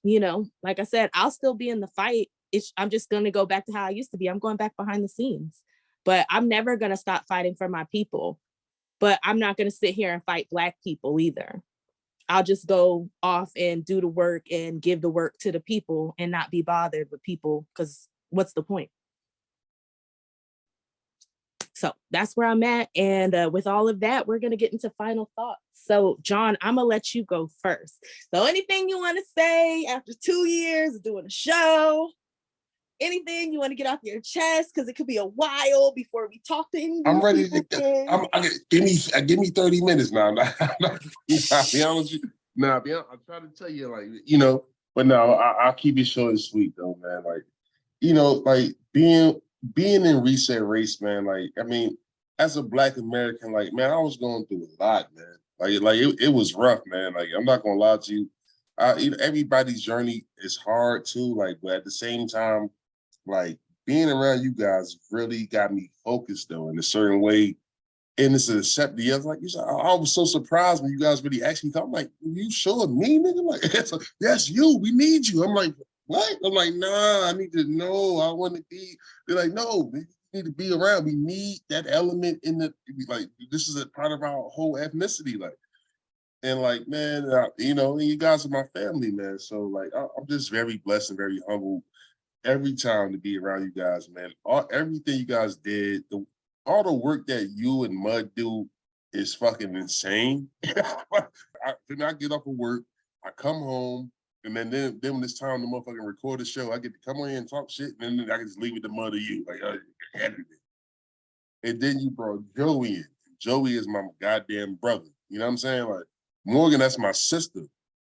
you know, like I said, I'll still be in the fight. I'm just going to go back to how I used to be. I'm going back behind the scenes, but I'm never going to stop fighting for my people. But I'm not going to sit here and fight Black people either. I'll just go off and do the work and give the work to the people and not be bothered with people, because what's the point? So that's where I'm at. And with all of that, we're going to get into final thoughts. So John, I'm going to let you go first. So anything you want to say after 2 years of doing a show, anything you want to get off your chest, because it could be a while before we talk to anyone. I'm ready to give me 30 minutes now. I'll be honest with you. Nah, I'm trying to tell you, like, you know, but no, I'll keep it short and sweet though, man. Like, you know, like being in Reset Race, man, like, I mean, as a Black American, like, man, I was going through a lot, man. Like it was rough, man. Like, I'm not gonna lie to you. You know, everybody's journey is hard too, like, but at the same time, like, being around you guys really got me focused though in a certain way. And it's a accept the other. Like, I was so surprised when you guys really asked me. I'm like, you sure me, nigga? Like, yes, you. We need you. I'm like, what? I'm like, nah. I need to know. I want to be. They're like, no. We need to be around. We need that element in the. Like, this is a part of our whole ethnicity. Like, and like, man, you know, you guys are my family, man. So like, I'm just very blessed and very humbled every time to be around you guys, man. Everything you guys did, all the work that you and Mud do is fucking insane. I get off of work, I come home, And then when it's time to motherfucking record the show, I get to come on here and talk shit, and then I can just leave it to mother you. Like, edit it. And then you brought Joey in. Joey is my goddamn brother. You know what I'm saying? Like, Morgan, that's my sister.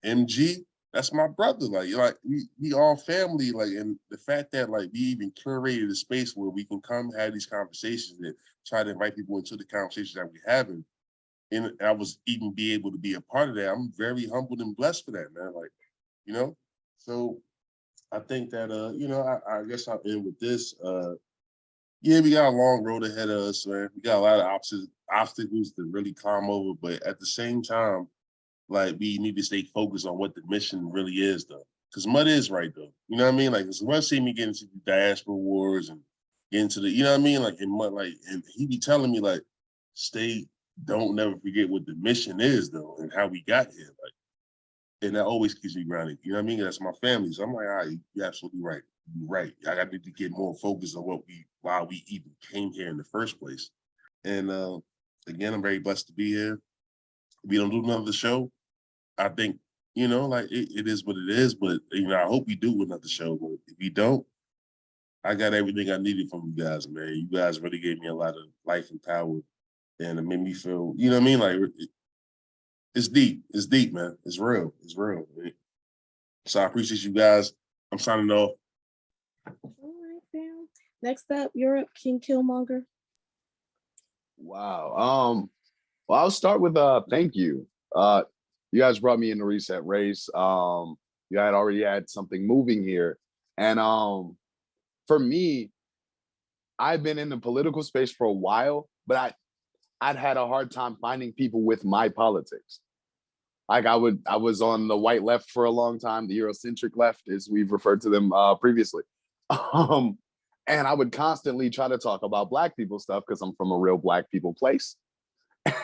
MG, that's my brother. Like we all family. Like, and the fact that like we even curated a space where we can come have these conversations and try to invite people into the conversations that we're having. And I was even be able to be a part of that. I'm very humbled and blessed for that, man. Like, you know, so I think that, you know, I guess I'll end with this. Yeah, we got a long road ahead of us, man. We got a lot of obstacles to really climb over, but at the same time, like, we need to stay focused on what the mission really is, though. Because Mud is right, though. You know what I mean? Like, Mud see me get into the diaspora wars and get into the, you know what I mean? Like, and Mud, like, and he be telling me, like, don't never forget what the mission is, though, and how we got here. Like, and that always keeps me grounded. You know what I mean? That's my family. So I'm like, all right, you're absolutely right. You're right. I got to get more focused on why we even came here in the first place. And again, I'm very blessed to be here. If we don't do another show, I think, you know, like it is what it is. But, you know, I hope we do another show. But if we don't, I got everything I needed from you guys, man. You guys really gave me a lot of life and power. And it made me feel, you know what I mean? Like, it's deep. It's deep, man. It's real. It's real. So I appreciate you guys. I'm signing off. All right, fam. Next up, Europe, King Killmonger. Wow. Well, I'll start with thank you. You guys brought me in the Reset Race. You had already had something moving here. And for me, I've been in the political space for a while, but I'd had a hard time finding people with my politics. Like I was on the white left for a long time, the Eurocentric left, as we've referred to them previously. And I would constantly try to talk about Black people stuff because I'm from a real Black people place.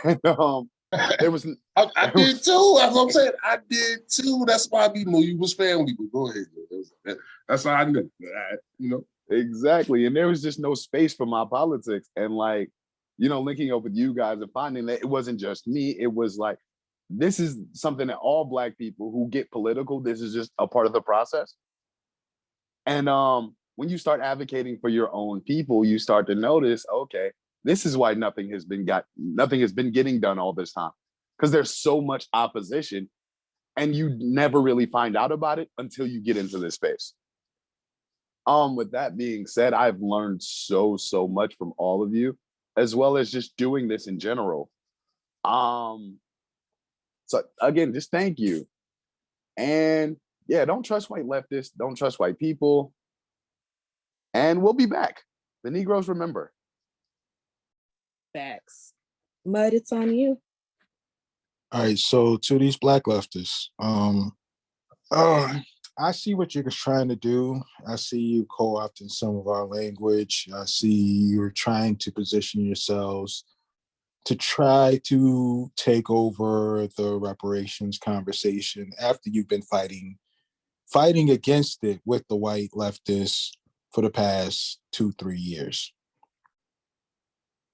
And there was I did too. That's what I'm saying. I did too. That's why I knew you was family. But go ahead. That's how I knew. You know. Exactly. And there was just no space for my politics. And like, you know, linking up with you guys and finding that it wasn't just me. It was like, this is something that all Black people who get political, this is just a part of the process. And when you start advocating for your own people, you start to notice, okay, this is why nothing has been getting done all this time. Because there's so much opposition and you never really find out about it until you get into this space. With that being said, I've learned so much from all of you, as well as just doing this in general. So again, just thank you. And yeah, don't trust white leftists, don't trust white people. And we'll be back. The Negroes remember. Facts. Mud, it's on you. All right, so to these Black leftists, I see what you're trying to do. I see you co-opting some of our language. I see you're trying to position yourselves to try to take over the reparations conversation after you've been fighting against it with the white leftists for the past 2-3 years.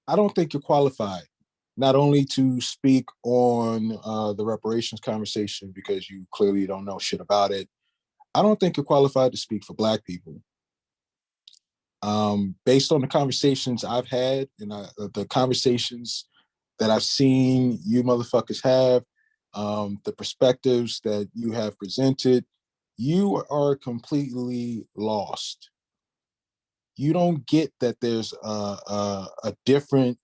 I don't think you're qualified, not only to speak on the reparations conversation because you clearly don't know shit about it. I don't think you're qualified to speak for Black people. Based on the conversations I've had and the conversations that I've seen you motherfuckers have, the perspectives that you have presented, you are completely lost. You don't get that there's a different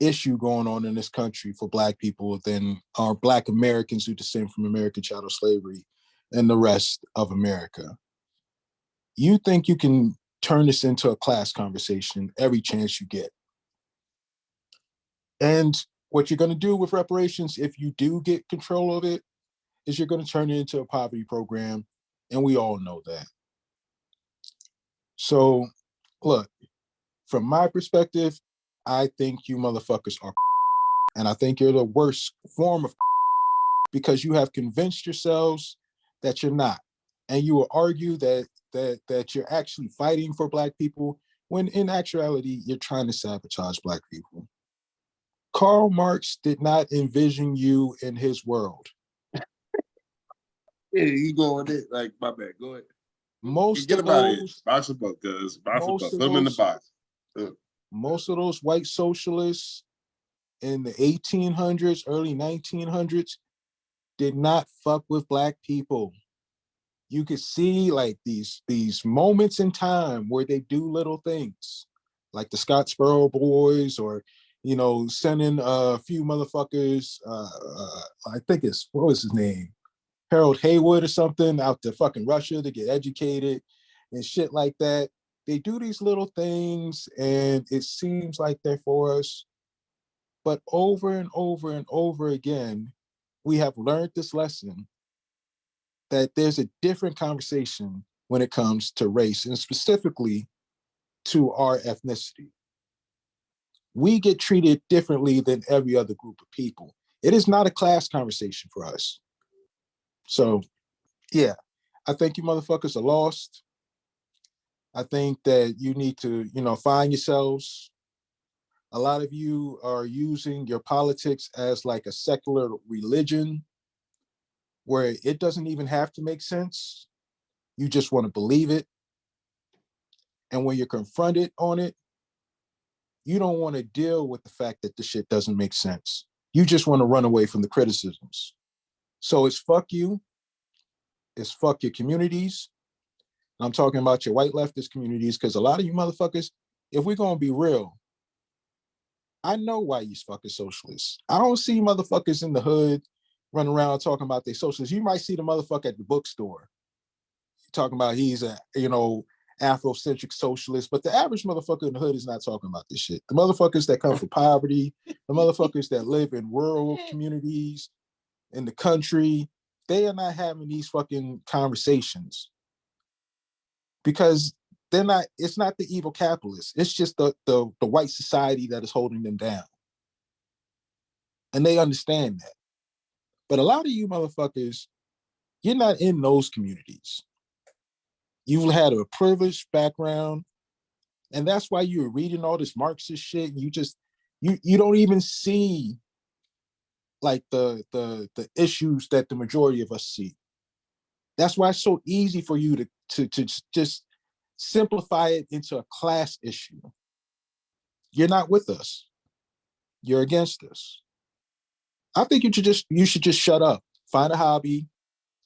issue going on in this country for Black people than our Black Americans who descend from American chattel slavery and the rest of America. You think you can turn this into a class conversation every chance you get. And what you're going to do with reparations, if you do get control of it, is you're going to turn it into a poverty program. And we all know that. So, look, from my perspective, I think you motherfuckers are, and I think you're the worst form of, because you have convinced yourselves that you're not. And you will argue that you're actually fighting for Black people, when in actuality, you're trying to sabotage Black people. Karl Marx did not envision you in his world. Yeah, you going it like my bad. Go ahead. Most Get of about it. those, Box them up, cuz. Box them most up. of Put them in the those, box. most of those white socialists in the 1800s, early 1900s, did not fuck with black people. You could see like these moments in time where they do little things, like the Scottsboro Boys, or sending a few motherfuckers. I think what was his name, Harold Haywood or something, out to fucking Russia to get educated and shit like that. They do these little things, and it seems like they're for us. But over and over and over again, we have learned this lesson that there's a different conversation when it comes to race, and specifically to our ethnicity. We get treated differently than every other group of people. It is not a class conversation for us. So, yeah, I think you motherfuckers are lost. I think that you need to, find yourselves. A lot of you are using your politics as like a secular religion where it doesn't even have to make sense. You just want to believe it. And when you're confronted on it, you don't want to deal with the fact that the shit doesn't make sense. You just want to run away from the criticisms. So it's fuck you. It's fuck your communities. I'm talking about your white leftist communities, because a lot of you motherfuckers, if we're going to be real, I know why you fucking socialists. I don't see motherfuckers in the hood running around talking about they socialists. You might see the motherfucker at the bookstore talking about he's a, Afrocentric socialist, but the average motherfucker in the hood is not talking about this shit. The motherfuckers that come from poverty, the motherfuckers that live in rural communities, in the country, they are not having these fucking conversations because it's not the evil capitalists. It's just the white society that is holding them down. And they understand that. But a lot of you motherfuckers, you're not in those communities. You've had a privileged background, and that's why you're reading all this Marxist shit. And you don't even see like the issues that the majority of us see. That's why it's so easy for you to just simplify it into a class issue. You're not with us. You're against us. I think you should just shut up, find a hobby,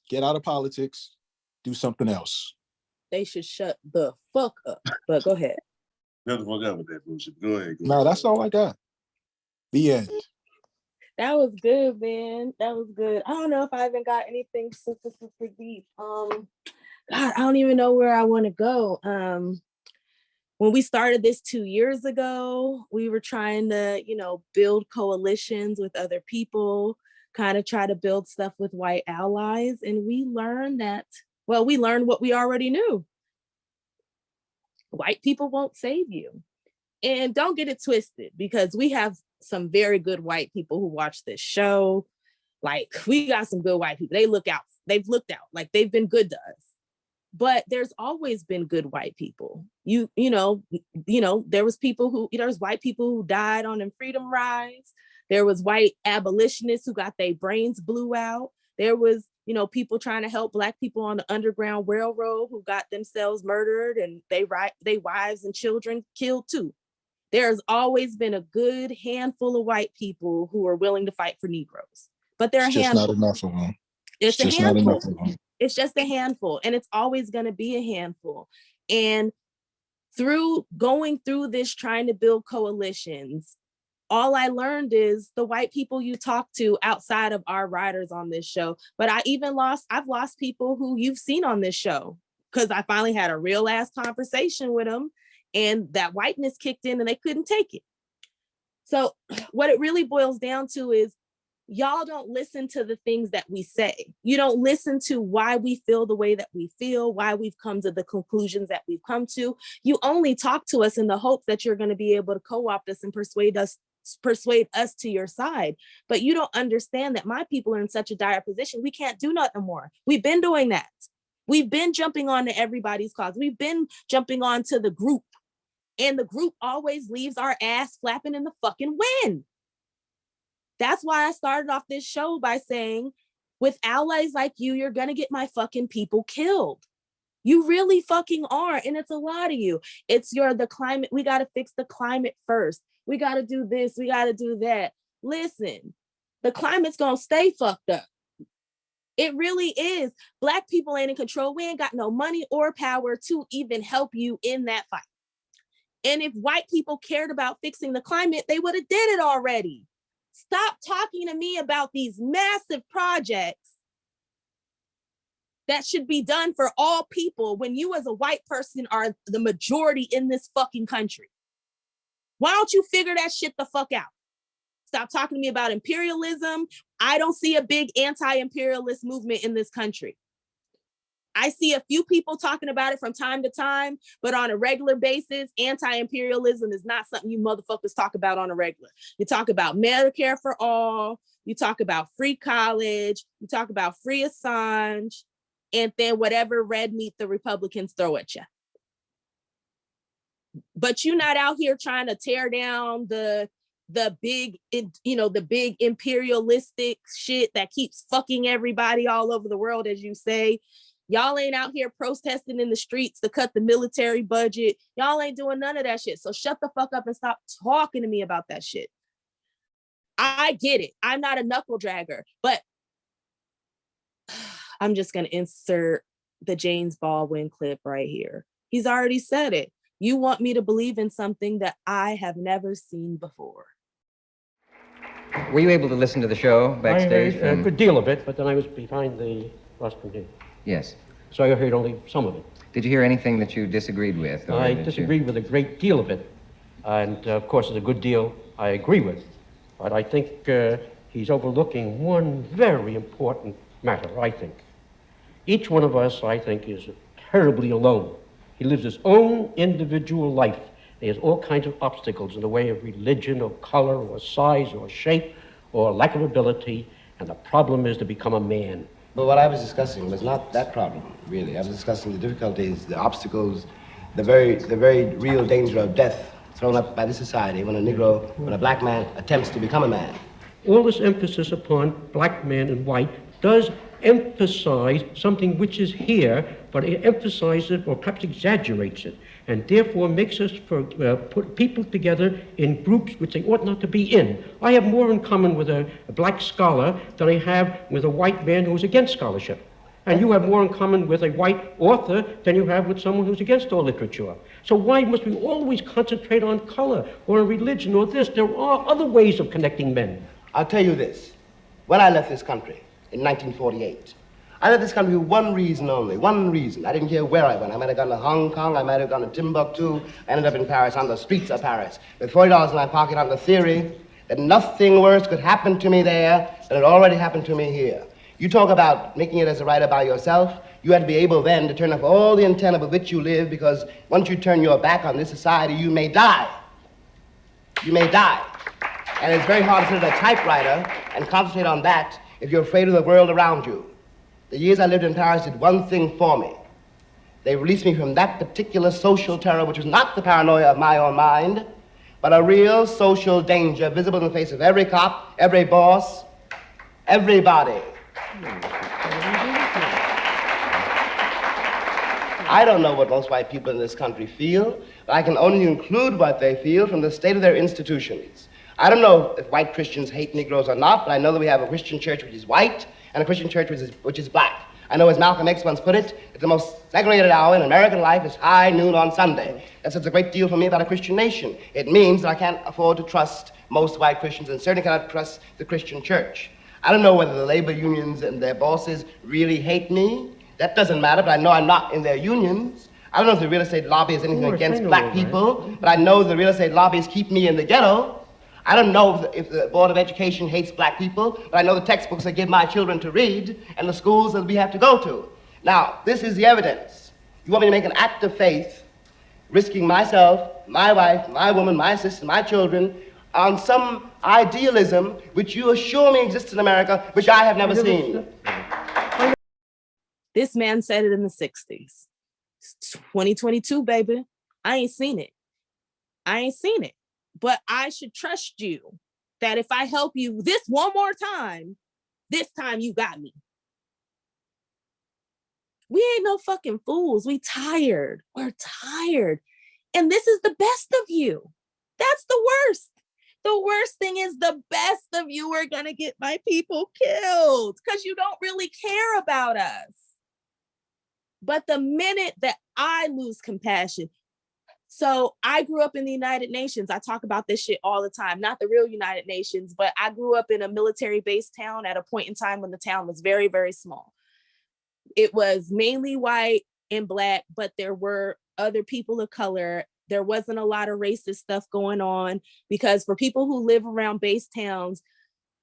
get out of politics, do something else. They should shut the fuck up. But go ahead. Shut the fuck up with that bullshit. Go ahead. No, that's all I got. The end. That was good, man. That was good. I don't know if I even got anything super, super deep. God, I don't even know where I want to go. When we started this 2 years ago, we were trying to, build coalitions with other people, kind of try to build stuff with white allies. And we learned what we already knew. White people won't save you. And don't get it twisted, because we have some very good white people who watch this show. Like, we got some good white people. They've looked out. Like, they've been good to us. But there's always been good white people. There was white people who died on them freedom rides. There was white abolitionists who got their brains blew out. There was, people trying to help Black people on the Underground Railroad who got themselves murdered and they wives and children killed too. There's always been a good handful of white people who are willing to fight for Negroes, but they're It's just not enough of them. It's a handful. It's just a handful, and it's always going to be a handful. And through going through this, trying to build coalitions, all I learned is the white people you talk to outside of our writers on this show. But I've lost people who you've seen on this show because I finally had a real ass conversation with them, and that whiteness kicked in and they couldn't take it. So what it really boils down to is y'all don't listen to the things that we say. You don't listen to why we feel the way that we feel, why we've come to the conclusions that we've come to. You only talk to us in the hopes that you're going to be able to co-opt us and persuade us to your side. But you don't understand that my people are in such a dire position. We can't do nothing more. We've been doing that. We've been jumping on to everybody's cause. We've been jumping on to the group, and the group always leaves our ass flapping in the fucking wind. That's why I started off this show by saying, With allies like you, you're gonna get my fucking people killed. You really fucking are. And it's a lot of you. It's the climate. We got to fix the climate first. We got to do this. We got to do that. Listen, the climate's going to stay fucked up. It really is. Black people ain't in control. We ain't got no money or power to even help you in that fight. And if white people cared about fixing the climate, they would have did it already. Stop talking to me about these massive projects that should be done for all people when you as a white person are the majority in this fucking country. Why don't you figure that shit the fuck out? Stop talking to me about imperialism. I don't see a big anti-imperialist movement in this country. I see a few people talking about it from time to time, but on a regular basis, anti-imperialism is not something you motherfuckers talk about on a regular. You talk about Medicare for all, you talk about free college, you talk about free Assange, and then whatever red meat the Republicans throw at you. But you're not out here trying to tear down the big imperialistic shit that keeps fucking everybody all over the world, as you say. Y'all ain't out here protesting in the streets to cut the military budget. Y'all ain't doing none of that shit. So shut the fuck up and stop talking to me about that shit. I get it. I'm not a knuckle dragger, but I'm just going to insert the James Baldwin clip right here. He's already said it. You want me to believe in something that I have never seen before. Were you able to listen to the show backstage? I heard a good deal of it, but then I was behind the rostrum here. Yes. So I heard only some of it. Did you hear anything that you disagreed with? I disagreed with a great deal of it. And of course, there's a good deal I agree with. But I think he's overlooking one very important matter, I think. Each one of us, I think, is terribly alone. He lives his own individual life. He has all kinds of obstacles in the way of religion or color or size or shape or lack of ability. And the problem is to become a man. But what I was discussing was not that problem, really. I was discussing the difficulties, the obstacles, the very real danger of death thrown up by this society when a black man attempts to become a man. All this emphasis upon black man and white does emphasize something which is here, but it emphasizes it or perhaps exaggerates it, and therefore makes us put people together in groups which they ought not to be in. I have more in common with a black scholar than I have with a white man who's against scholarship. And you have more in common with a white author than you have with someone who's against all literature. So why must we always concentrate on color or on religion or this? There are other ways of connecting men. I'll tell you this. When I left this country in 1948, I left this country for one reason only, one reason. I didn't care where I went. I might have gone to Hong Kong, I might have gone to Timbuktu, I ended up in Paris, on the streets of Paris, with $40 in my pocket on the theory that nothing worse could happen to me there than had already happened to me here. You talk about making it as a writer by yourself. You had to be able then to turn off all the antenna with which you live, because once you turn your back on this society, you may die. You may die. And it's very hard to sit at a typewriter and concentrate on that if you're afraid of the world around you. The years I lived in Paris did one thing for me. They released me from that particular social terror, which was not the paranoia of my own mind, but a real social danger visible in the face of every cop, every boss, everybody. I don't know what most white people in this country feel, but I can only conclude what they feel from the state of their institutions. I don't know if white Christians hate Negroes or not, but I know that we have a Christian church which is white and a Christian church which is black. I know, as Malcolm X once put it, that the most segregated hour in American life is high noon on Sunday. That says a great deal for me about a Christian nation. It means that I can't afford to trust most white Christians and certainly cannot trust the Christian church. I don't know whether the labor unions and their bosses really hate me. That doesn't matter, but I know I'm not in their unions. I don't know if the real estate lobby is anything against black people, but I know the real estate lobbies keep me in the ghetto. I don't know if the Board of Education hates black people, but I know the textbooks they give my children to read and the schools that we have to go to. Now, this is the evidence. You want me to make an act of faith, risking myself, my wife, my woman, my sister, my children, on some idealism which you assure me exists in America, which I have never seen. This man said it in the 60s. It's 2022, baby. I ain't seen it. But I should trust you that if I help you this one more time, this time you got me. We ain't no fucking fools. We tired. We're tired. And this is the best of you. That's the worst. The worst thing is the best of you are going to get my people killed because you don't really care about us. But the minute that I lose compassion, so I grew up in the United Nations. I talk about this shit all the time, not the real United Nations, but I grew up in a military-based town at a point in time when the town was very, very small. It was mainly white and Black, but there were other people of color. There wasn't a lot of racist stuff going on because for people who live around base towns,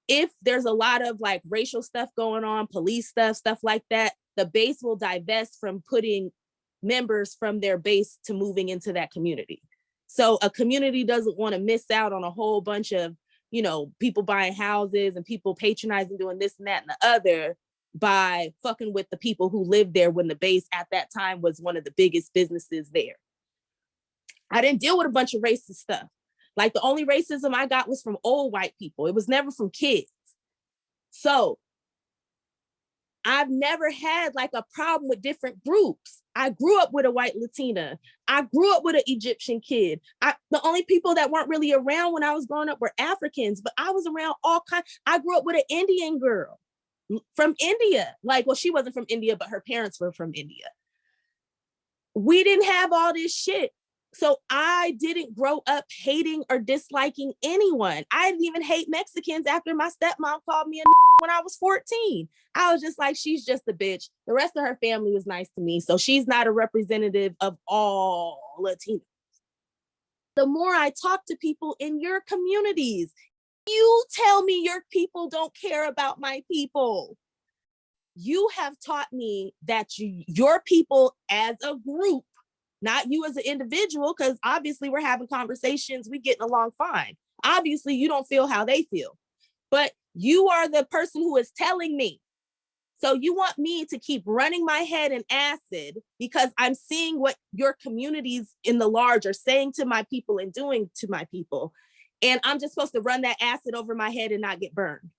if there's a lot of like racial stuff going on, police stuff like that, the base will divest from putting members from their base to moving into that community. So a community doesn't want to miss out on a whole bunch of, you know, people buying houses and people patronizing, doing this and that and the other by fucking with the people who lived there when the base at that time was one of the biggest businesses there. I didn't deal with a bunch of racist stuff. Like the only racism I got was from old white people. It was never from kids. So I've never had like a problem with different groups. I grew up with a white Latina. I grew up with an Egyptian kid. The only people that weren't really around when I was growing up were Africans, but I was around all kinds. I grew up with an Indian girl from India. Like, well, she wasn't from India, but her parents were from India. We didn't have all this shit. So I didn't grow up hating or disliking anyone. I didn't even hate Mexicans after my stepmom called me a when I was 14. I was just like, she's just a bitch. The rest of her family was nice to me. So she's not a representative of all Latinos. The more I talk to people in your communities, you tell me your people don't care about my people. You have taught me that your people as a group, not you as an individual, because obviously we're having conversations, we getting along fine. Obviously you don't feel how they feel, but you are the person who is telling me. So you want me to keep running my head in acid because I'm seeing what your communities in the large are saying to my people and doing to my people. And I'm just supposed to run that acid over my head and not get burned.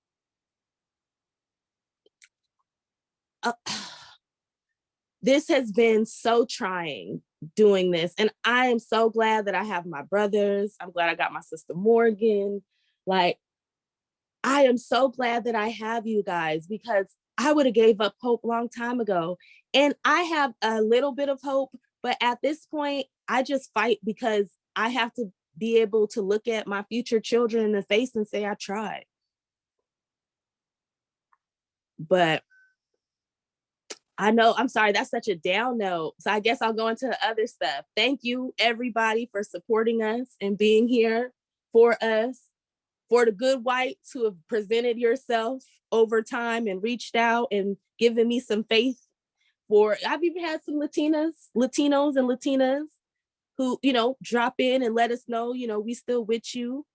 This has been so trying doing this. And I am so glad that I have my brothers. I'm glad I got my sister Morgan. Like, I am so glad that I have you guys because I would have gave up hope a long time ago. And I have a little bit of hope, but at this point, I just fight because I have to be able to look at my future children in the face and say, I tried. But I know, I'm sorry, that's such a down note. So I guess I'll go into the other stuff. Thank you, everybody, for supporting us and being here for us. For the good whites who have presented yourself over time and reached out and given me some faith. I've even had some Latinos and Latinas who, you know, drop in and let us know, you know, we still with you.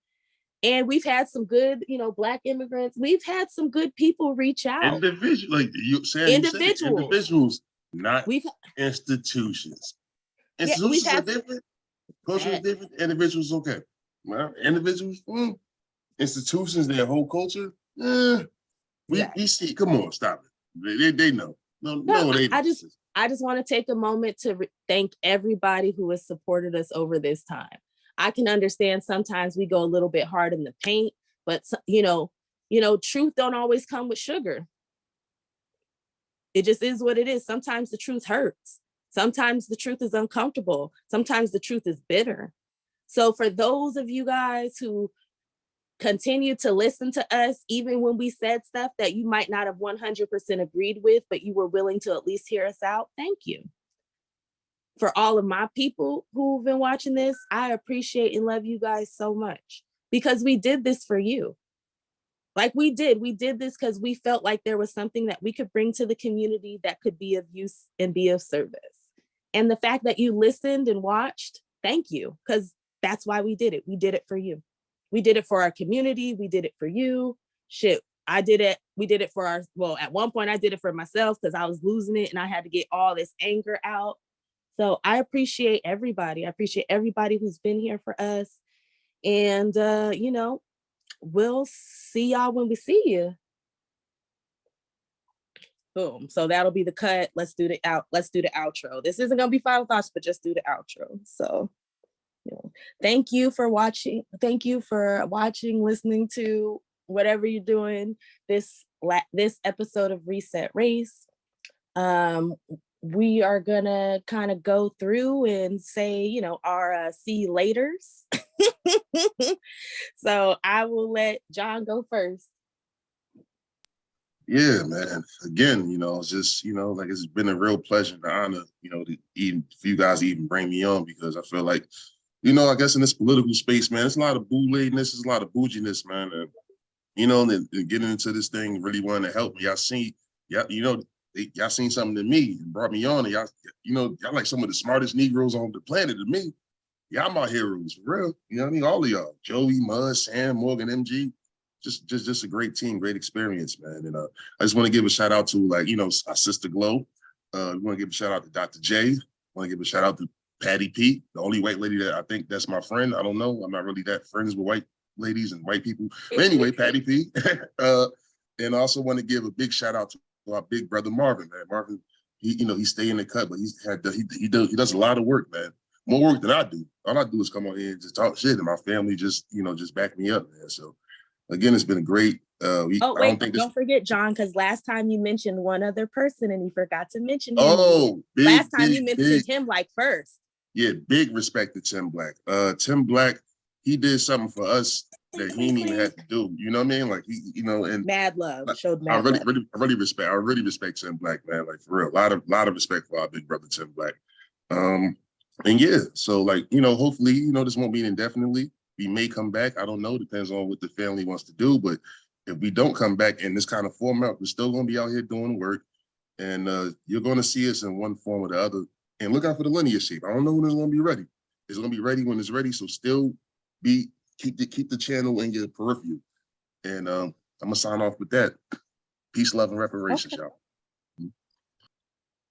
And we've had some good, you know, Black immigrants. We've had some good people reach out. Individuals, like you said, individuals, not institutions. Institutions are different. Culture is different. Individuals, okay. Well, individuals, institutions, their whole culture. We see. Come on, stop it. They know. No, they. I just want to take a moment to thank everybody who has supported us over this time. I can understand sometimes we go a little bit hard in the paint, but you know, truth don't always come with sugar. It just is what it is. Sometimes the truth hurts. Sometimes the truth is uncomfortable. Sometimes the truth is bitter. So for those of you guys who continue to listen to us, even when we said stuff that you might not have 100% agreed with, but you were willing to at least hear us out, thank you. For all of my people who've been watching this, I appreciate and love you guys so much because we did this for you. Like we did this because we felt like there was something that we could bring to the community that could be of use and be of service. And the fact that you listened and watched, thank you, because that's why we did it. We did it for you. We did it for our community. We did it for you. Shit, I did it. We did it for at one point I did it for myself because I was losing it and I had to get all this anger out. So I appreciate everybody. I appreciate everybody who's been here for us. And, you know, we'll see y'all when we see you. Boom. So that'll be the cut. Let's do the outro. This isn't gonna be final thoughts, but just do the outro. So, thank you for watching. Thank you for watching, listening to whatever you're doing. This episode of Reset Race. We are gonna kind of go through and say, our see you laters. So I will let John go first. Yeah, man. Again, it's just, like it's been a real pleasure and honor, for you guys to even bring me on, because I feel like, I guess in this political space, man, it's a lot of boo-ladiness, it's a lot of bouginess, man. And, and getting into this thing, really wanting to help me. Y'all seen something in me and brought me on, and y'all like some of the smartest Negroes on the planet to me. Y'all my heroes, for real. You know what I mean? All of y'all, Joey, Mud, Sam, Morgan, MG. Just a great team, great experience, man. And I just want to give a shout out to our sister Glow. We want to give a shout out to Dr. J. Want to give a shout out to Patty P, the only white lady that I think that's my friend. I don't know. I'm not really that friends with white ladies and white people. But anyway, Patty P. And I also want to give a big shout out to our big brother Marvin, man. Marvin, he stay in the cut, but he does a lot of work, man. More work than I do. All I do is come on here and just talk shit, and my family just back me up, man. So again, it's been a great. Don't forget, John, because last time you mentioned one other person and you forgot to mention him. Oh, last time you mentioned him like first. Yeah, big respect to Tim Black. Tim Black, he did something for us that he didn't even have to do. You know what I mean? Like and mad love. Showed I mad love. really respect Tim Black, man. Like for real, a lot of respect for our big brother Tim Black. And yeah, so hopefully, this won't be indefinitely. We may come back. I don't know. Depends on what the family wants to do. But if we don't come back in this kind of format, we're still going to be out here doing work. And you're going to see us in one form or the other. And look out for the linear shape. I don't know when it's going to be ready. It's going to be ready when it's ready. So still keep the channel in your peripheral. And I'm going to sign off with that. Peace, love, and reparations, y'all.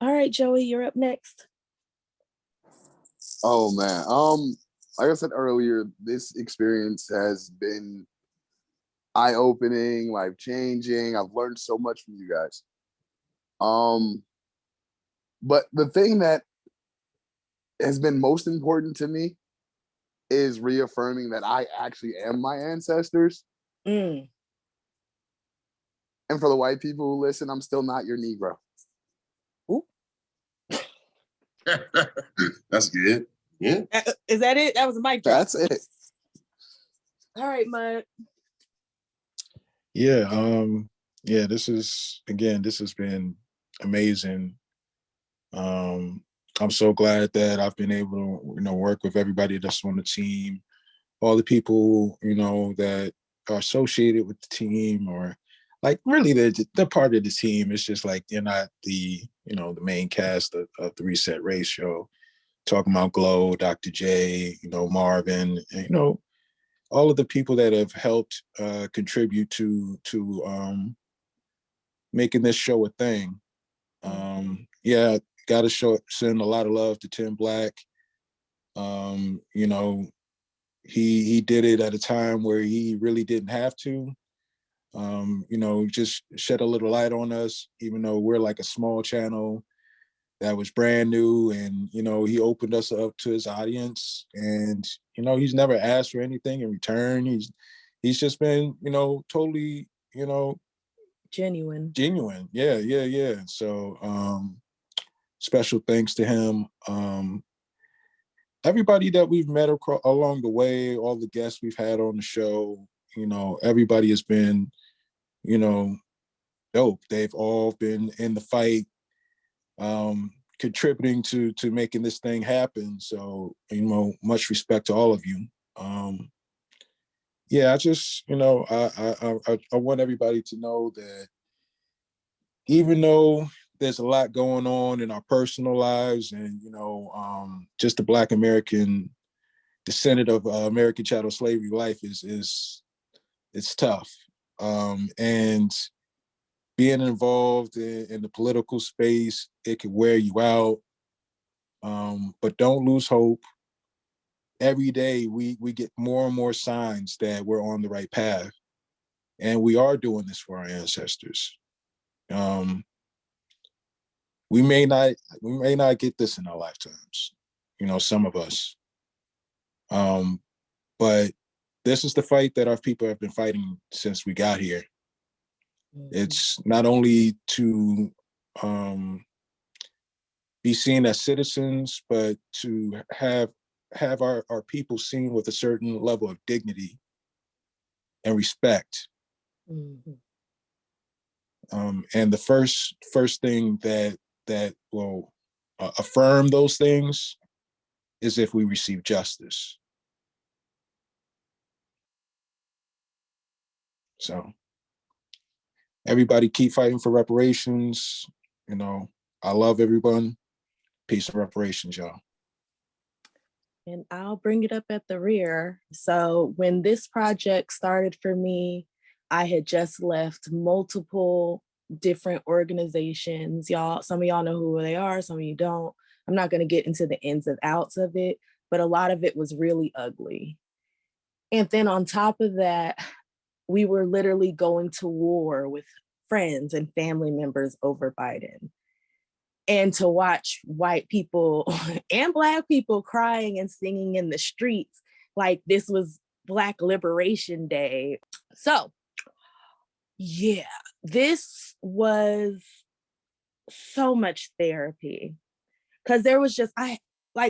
All right, Joey, you're up next. Oh, man. Like I said earlier, this experience has been eye-opening, life-changing. I've learned so much from you guys. But the thing that has been most important to me is reaffirming that I actually am my ancestors. And for the white people who listen, I'm still not your Negro. Ooh. That's good. Yeah. Is that it? That was a mic drop. That's it. All right, Mud. Yeah. This has been amazing. I'm so glad that I've been able to, work with everybody that's on the team, all the people, that are associated with the team, or really they're part of the team. It's just like they're not the, the main cast of the Reset Race show. Talking about Glow, Dr. J, Marvin, and, all of the people that have helped contribute to making this show a thing. Got to send a lot of love to Tim Black. He did it at a time where he really didn't have to. Just shed a little light on us, even though we're like a small channel that was brand new, and he opened us up to his audience, and he's never asked for anything in return. He's just been totally genuine. Yeah. So special thanks to him. Everybody that we've met along the way, all the guests we've had on the show, everybody has been dope. They've all been in the fight, contributing to making this thing happen. So, much respect to all of you. I just, I want everybody to know that even though there's a lot going on in our personal lives, and, just the Black American descendant of American chattel slavery life is tough. And being involved in the political space, it can wear you out. But don't lose hope. Every day we get more and more signs that we're on the right path, and we are doing this for our ancestors. we may not get this in our lifetimes, you know, some of us. But this is the fight that our people have been fighting since we got here. It's not only to be seen as citizens, but to have our people seen with a certain level of dignity and respect. And the first thing that will affirm those things is if we receive justice. So everybody keep fighting for reparations. You know, I love everyone. Peace and reparations, y'all. And I'll bring it up at the rear. So when this project started for me, I had just left multiple different organizations. Y'all, some of y'all know who they are, some of you don't. I'm not going to get into the ins and outs of it, but a lot of it was really ugly. And then on top of that, we were literally going to war with friends and family members over Biden. And to watch white people and Black people crying and singing in the streets like this was Black Liberation Day. So, yeah, this was so much therapy because there was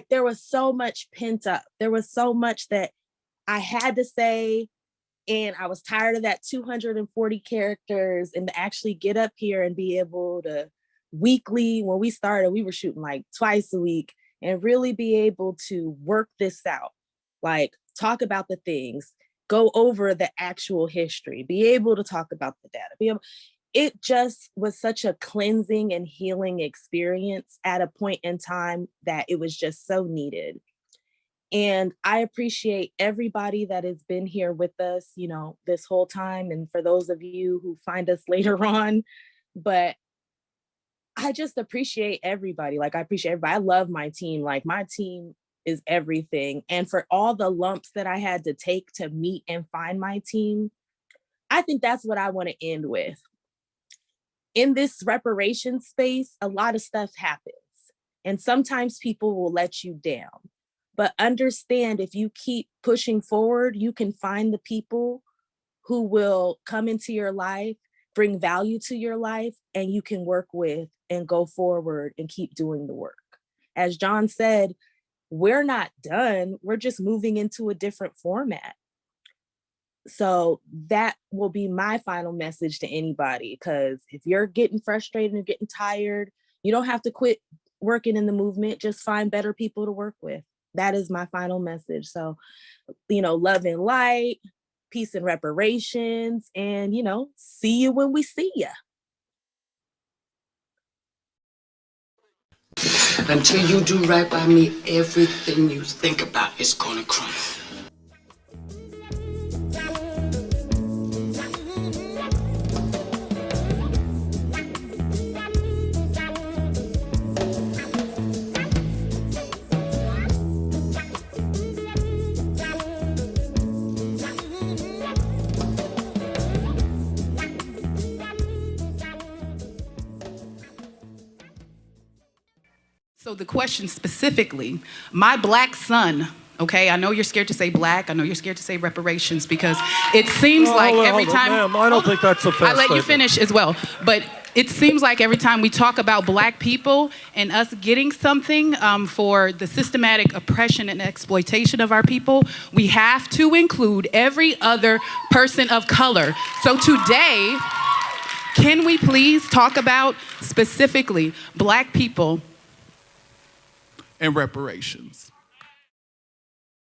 there was so much pent up. There was so much that I had to say, and I was tired of that 240 characters, and to actually get up here and be able to weekly, when we started, we were shooting like twice a week, and really be able to work this out, like talk about the things, go over the actual history, be able to talk about the data. It just was such a cleansing and healing experience at a point in time that it was just so needed. And I appreciate everybody that has been here with us, you know, this whole time. And for those of you who find us later on, but I just appreciate everybody. Like, I appreciate everybody. I love my team. Like, my team is everything. And for all the lumps that I had to take to meet and find my team, I think that's what I want to end with. In this reparations space, a lot of stuff happens. And sometimes people will let you down. But understand, if you keep pushing forward, you can find the people who will come into your life, bring value to your life, and you can work with and go forward and keep doing the work. As John said, we're not done. We're just moving into a different format. So that will be my final message to anybody, because if you're getting frustrated and getting tired, you don't have to quit working in the movement. Just find better people to work with. That is my final message. So, you know, love and light, peace and reparations, and, you know, see you when we see you. Until you do right by me, everything you think about is gonna crumble. So the question specifically, my Black son, okay, I know you're scared to say Black, I know you're scared to say reparations, because it seems like every time— Ma'am, I don't think that's a fair I let you statement. finish as well, but it seems like every time we talk about Black people and us getting something for the systematic oppression and exploitation of our people, we have to include every other person of color. So today, can we please talk about specifically Black people and reparations?